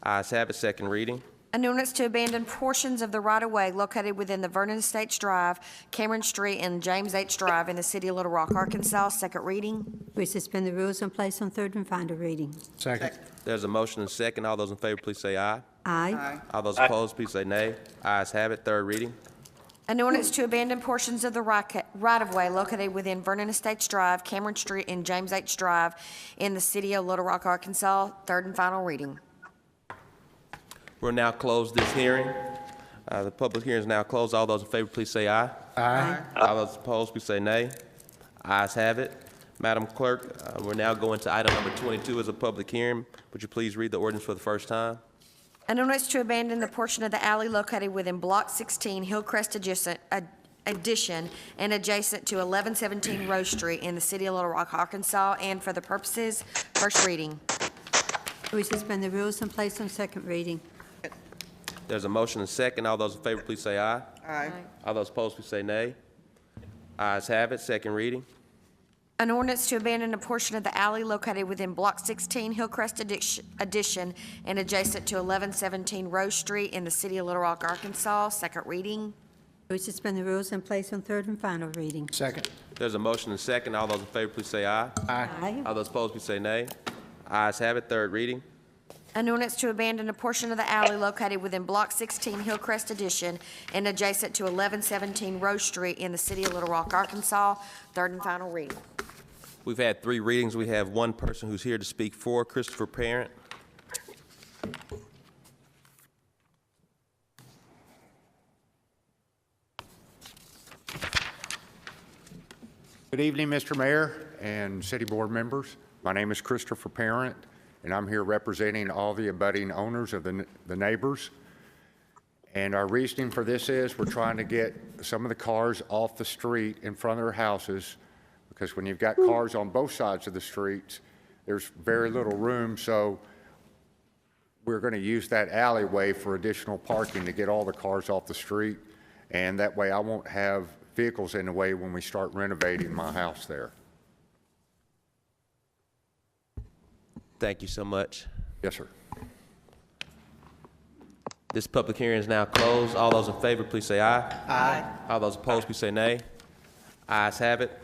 Ayes have it, second reading. An ordinance to abandon portions of the right-of-way located within the Vernon Estates Drive, Cameron Street, and James H. Drive in the city of Little Rock, Arkansas, second reading. We suspend the rules and place on third and final reading. Second. There's a motion and second. All those in favor, please say aye. Aye. All those opposed, please say nay. Ayes have it, third reading. An ordinance to abandon portions of the right-of-way located within Vernon Estates Drive, Cameron Street, and James H. Drive in the city of Little Rock, Arkansas, third and final reading. We'll now close this hearing. The public hearing is now closed. All those in favor, please say aye. Aye. All those opposed, please say nay. Ayes have it. Madam Clerk, we're now going to item number 22 as a public hearing. Would you please read the ordinance for the first time? An ordinance to abandon the portion of the alley located within Block 16 Hillcrest addition and adjacent to 1117 Rose Street in the city of Little Rock, Arkansas, and for the purposes first reading. We suspend the rules and place on second reading. There's a motion and second. All those in favor, please say aye. Aye. All those opposed, please say nay. Ayes have it, second reading. An ordinance to abandon a portion of the alley located within Block 16 Hillcrest addition and adjacent to 1117 Rose Street in the city of Little Rock, Arkansas, second reading. We suspend the rules and place on third and final reading. Second. There's a motion and second. All those in favor, please say aye. Aye. All those opposed, please say nay. Ayes have it, third reading. An ordinance to abandon a portion of the alley located within Block 16 Hillcrest addition and adjacent to 1117 Rose Street in the city of Little Rock, Arkansas, third and final reading. We've had 3 readings. We have one person who's here to speak for, Christopher Parent. Good evening, Mr. Mayor and city board members. My name is Christopher Parent, and I'm here representing all the abutting owners of the neighbors. And our reasoning for this is we're trying to get some of the cars off the street in front of their houses, because when you've got cars on both sides of the streets, there's very little room. So we're going to use that alleyway for additional parking to get all the cars off the street. And that way I won't have vehicles in the way when we start renovating my house there. Thank you so much. Yes, sir. This public hearing is now closed. All those in favor, please say aye. Aye. All those opposed, please say nay. Ayes have it.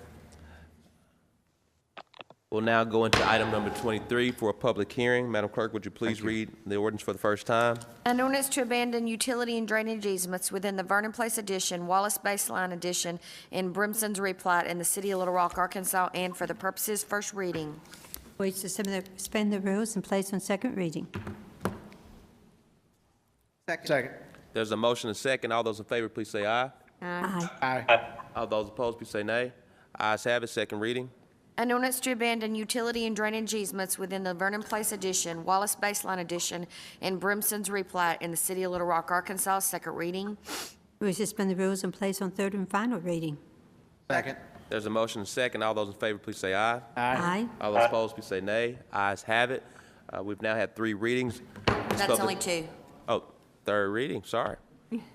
We'll now go into item number 23 for a public hearing. Madam Clerk, would you please read the ordinance for the first time? An ordinance to abandon utility and drainage easements within the Vernon Place addition, Wallace Baseline addition, and Brimson's replat in the city of Little Rock, Arkansas, and for the purposes first reading. We suspend the rules and place on second reading. Second. There's a motion and second. All those in favor, please say aye. Aye. Aye. All those opposed, please say nay. Ayes have it, second reading. An ordinance to abandon utility and drainage easements within the Vernon Place addition, Wallace Baseline addition, and Brimson's replat in the city of Little Rock, Arkansas, second reading. We suspend the rules and place on third and final reading. Second. There's a motion and second. All those in favor, please say aye. Aye. All those opposed, please say nay. Ayes have it. We've now had 3 readings. That's only 2. Oh, third reading, sorry.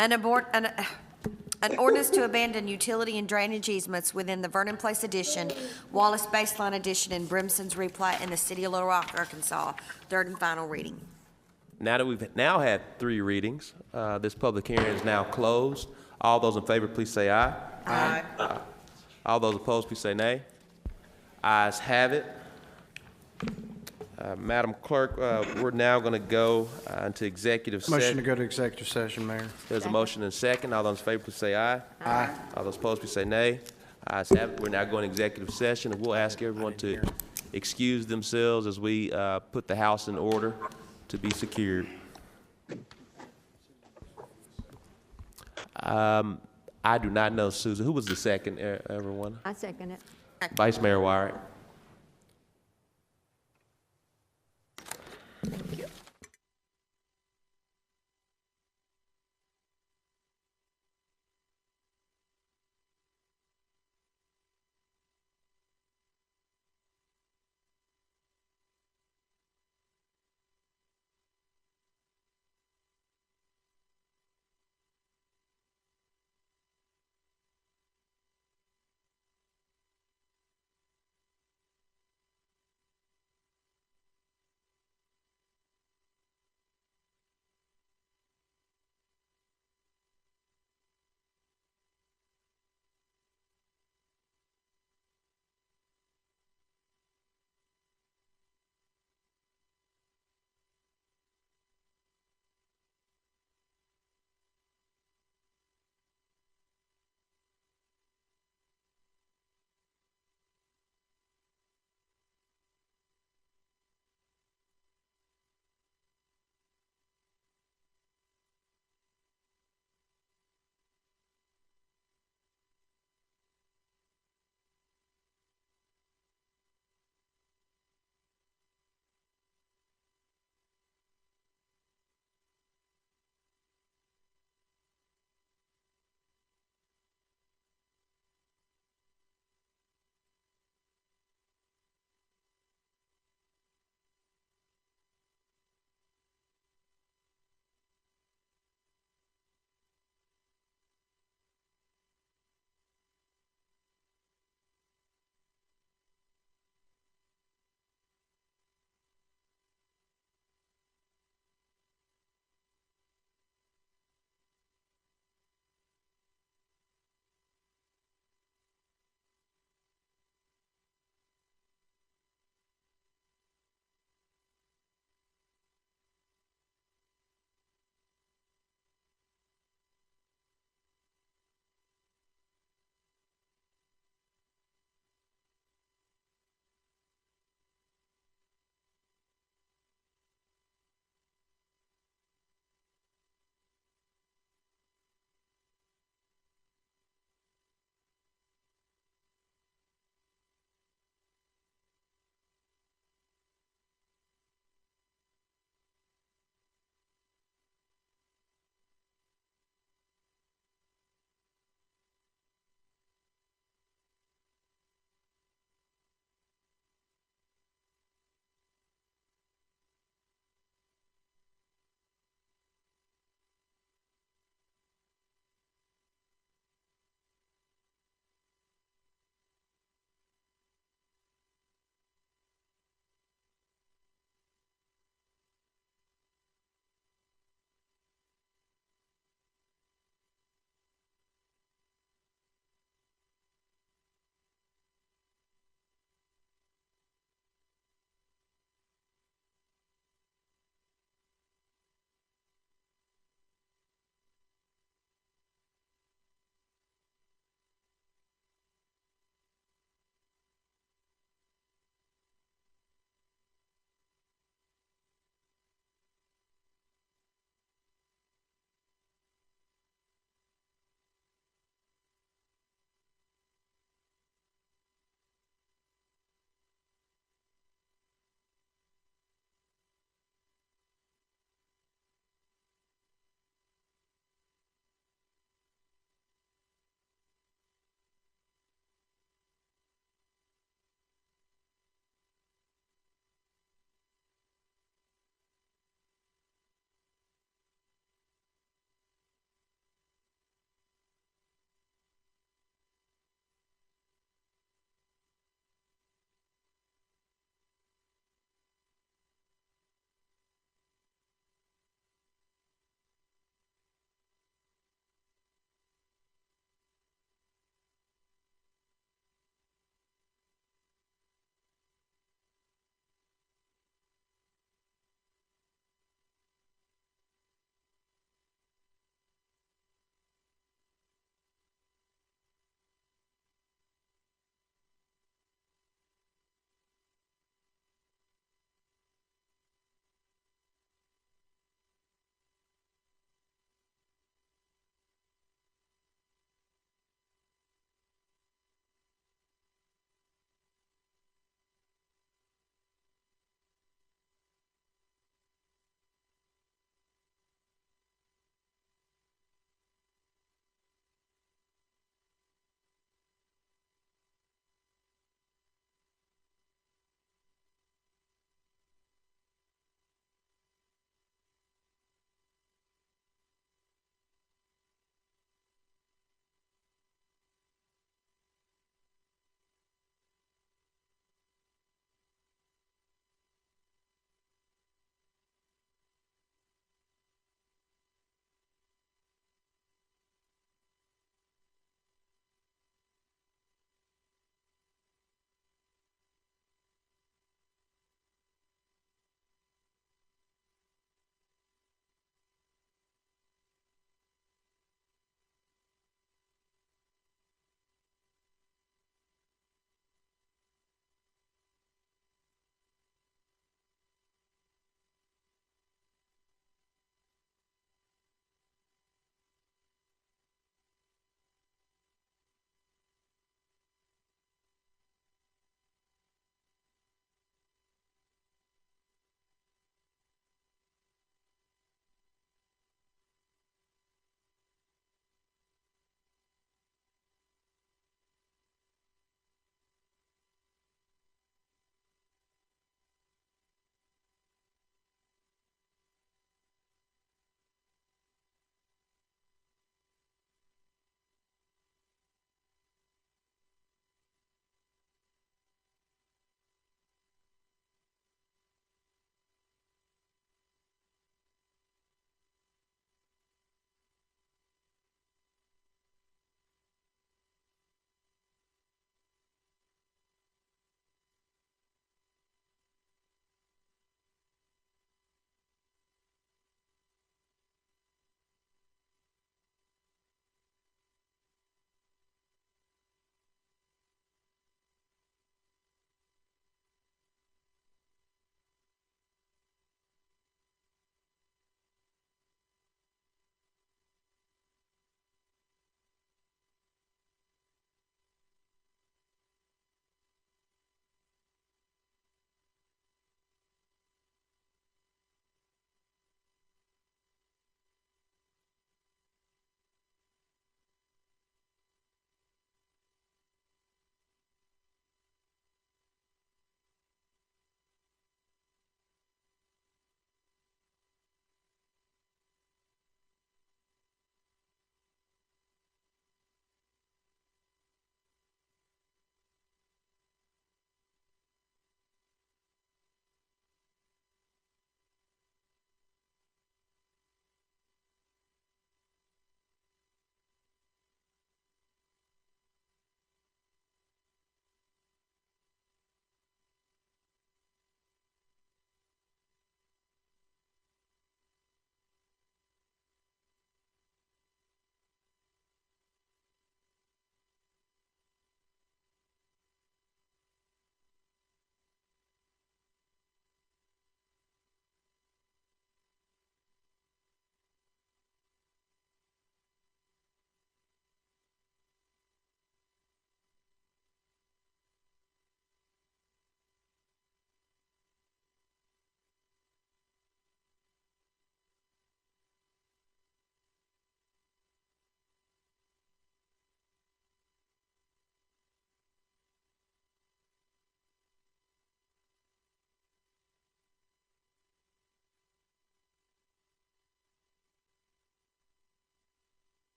An ordinance to abandon utility and drainage easements within the Vernon Place addition, Wallace Baseline addition, and Brimson's replat in the city of Little Rock, Arkansas, third and final reading. Now that we've now had 3 readings, this public hearing is now closed. All those in favor, please say aye. Aye. All those opposed, please say nay. Ayes have it. Madam Clerk, we're now going to go into executive session. Motion to go to executive session, Mayor. There's a motion and second. All those in favor, please say aye. Aye. All those opposed, please say nay. Ayes have it. We're now going to executive session, and we'll ask everyone to excuse themselves as we put the house in order to be secured. I do not know, Susan. Who was the second, everyone? I second it. Vice Mayor Wyrick.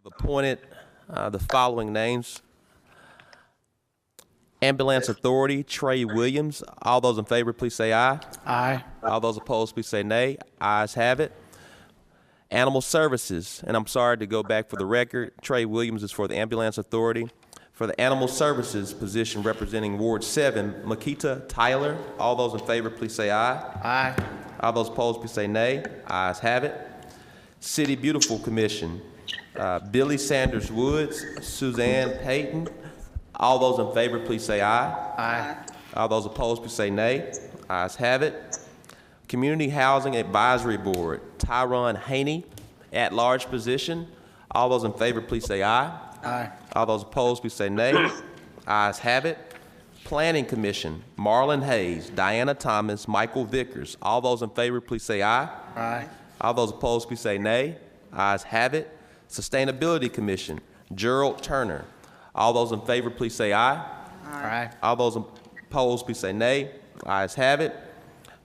I've appointed the following names. Ambulance Authority, Trey Williams. All those in favor, please say aye. Aye. All those opposed, please say nay. Ayes have it. Animal Services, and I'm sorry to go back for the record, Trey Williams is for the Ambulance Authority. For the Animal Services position representing Ward 7, Makita Tyler. All those in favor, please say aye. Aye. All those opposed, please say nay. Ayes have it. City Beautiful Commission, Billy Sanders Woods, Suzanne Payton. All those in favor, please say aye. Aye. All those opposed, please say nay. Ayes have it. Community Housing Advisory Board, Tyron Haney, at-large position. All those in favor, please say aye. Aye. All those opposed, please say nay. Ayes have it. Planning Commission, Marlon Hayes, Diana Thomas, Michael Vickers. All those in favor, please say aye. Aye. All those opposed, please say nay. Ayes have it. Sustainability Commission, Gerald Turner. All those in favor, please say aye. Aye. All those opposed, please say nay. Ayes have it.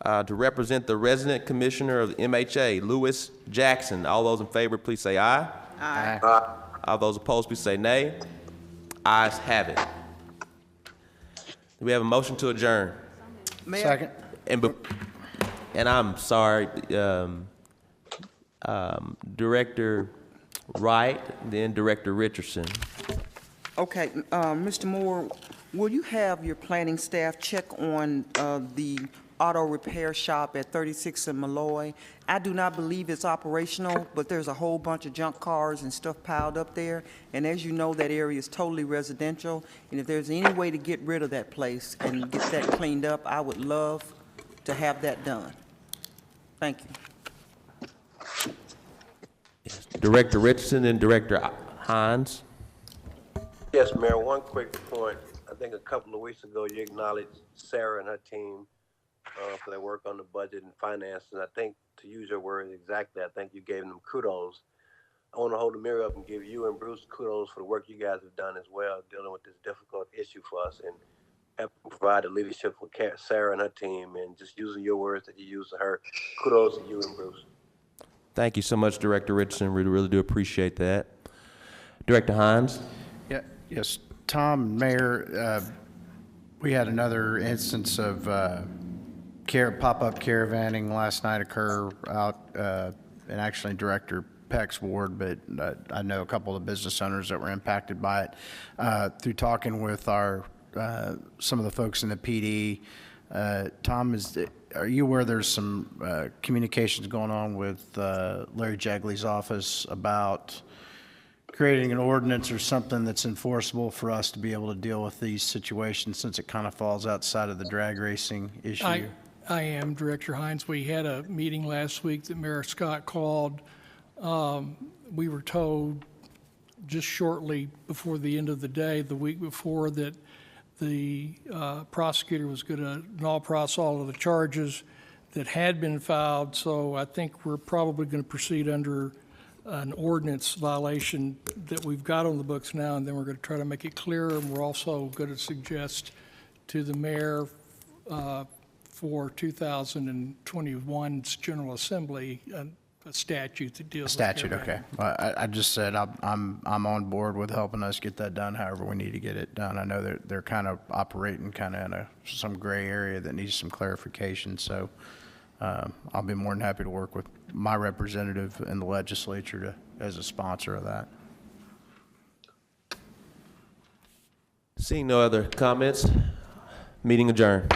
To represent the resident commissioner of the MHA, Lewis Jackson. All those in favor, please say aye. Aye. All those opposed, please say nay. Ayes have it. Do we have a motion to adjourn? Second. And I'm sorry, Director Wright, then Director Richardson. Okay, Mr. Moore, will you have your planning staff check on the auto repair shop at 36 and Malloy? I do not believe it's operational, but there's a whole bunch of junk cars and stuff piled up there. And as you know, that area is totally residential. And if there's any way to get rid of that place and get that cleaned up, I would love to have that done. Thank you. Director Richardson and Director Hines. Yes, Mayor, one quick point. I think a couple of weeks ago, you acknowledged Sarah and her team for their work on the budget and finance. And I think, to use your words exactly, I think you gave them kudos. I want to hold the mirror up and give you and Bruce kudos for the work you guys have done as well, dealing with this difficult issue for us and helping provide the leadership for Sarah and her team, and just using your words that you used to her. Kudos to you and Bruce. Thank you so much, Director Richardson. We really do appreciate that. Director Hines. Yeah, yes, Tom, Mayor, we had another instance of pop-up caravanning last night occur out in actually Director Peck's ward, but I know a couple of business owners that were impacted by it. Through talking with our some of the folks in the PD, Tom, are you aware there's some communications going on with Larry Jagley's office about creating an ordinance or something that's enforceable for us to be able to deal with these situations, since it kind of falls outside of the drag racing issue? I am, Director Hines. We had a meeting last week that Mayor Scott called. We were told just shortly before the end of the day, the week before, that the prosecutor was going to null process all of the charges that had been filed. So I think we're probably going to proceed under an ordinance violation that we've got on the books now, and then we're going to try to make it clearer. And we're also going to suggest to the mayor for 2021's General Assembly a statute that deals with statute. Okay. Well, I just said I'm on board with helping us get that done. However, we need to get it done. I know they're kind of operating kind of in some gray area that needs some clarification. So I'll be more than happy to work with my representative in the legislature as a sponsor of that. Seeing no other comments, meeting adjourned.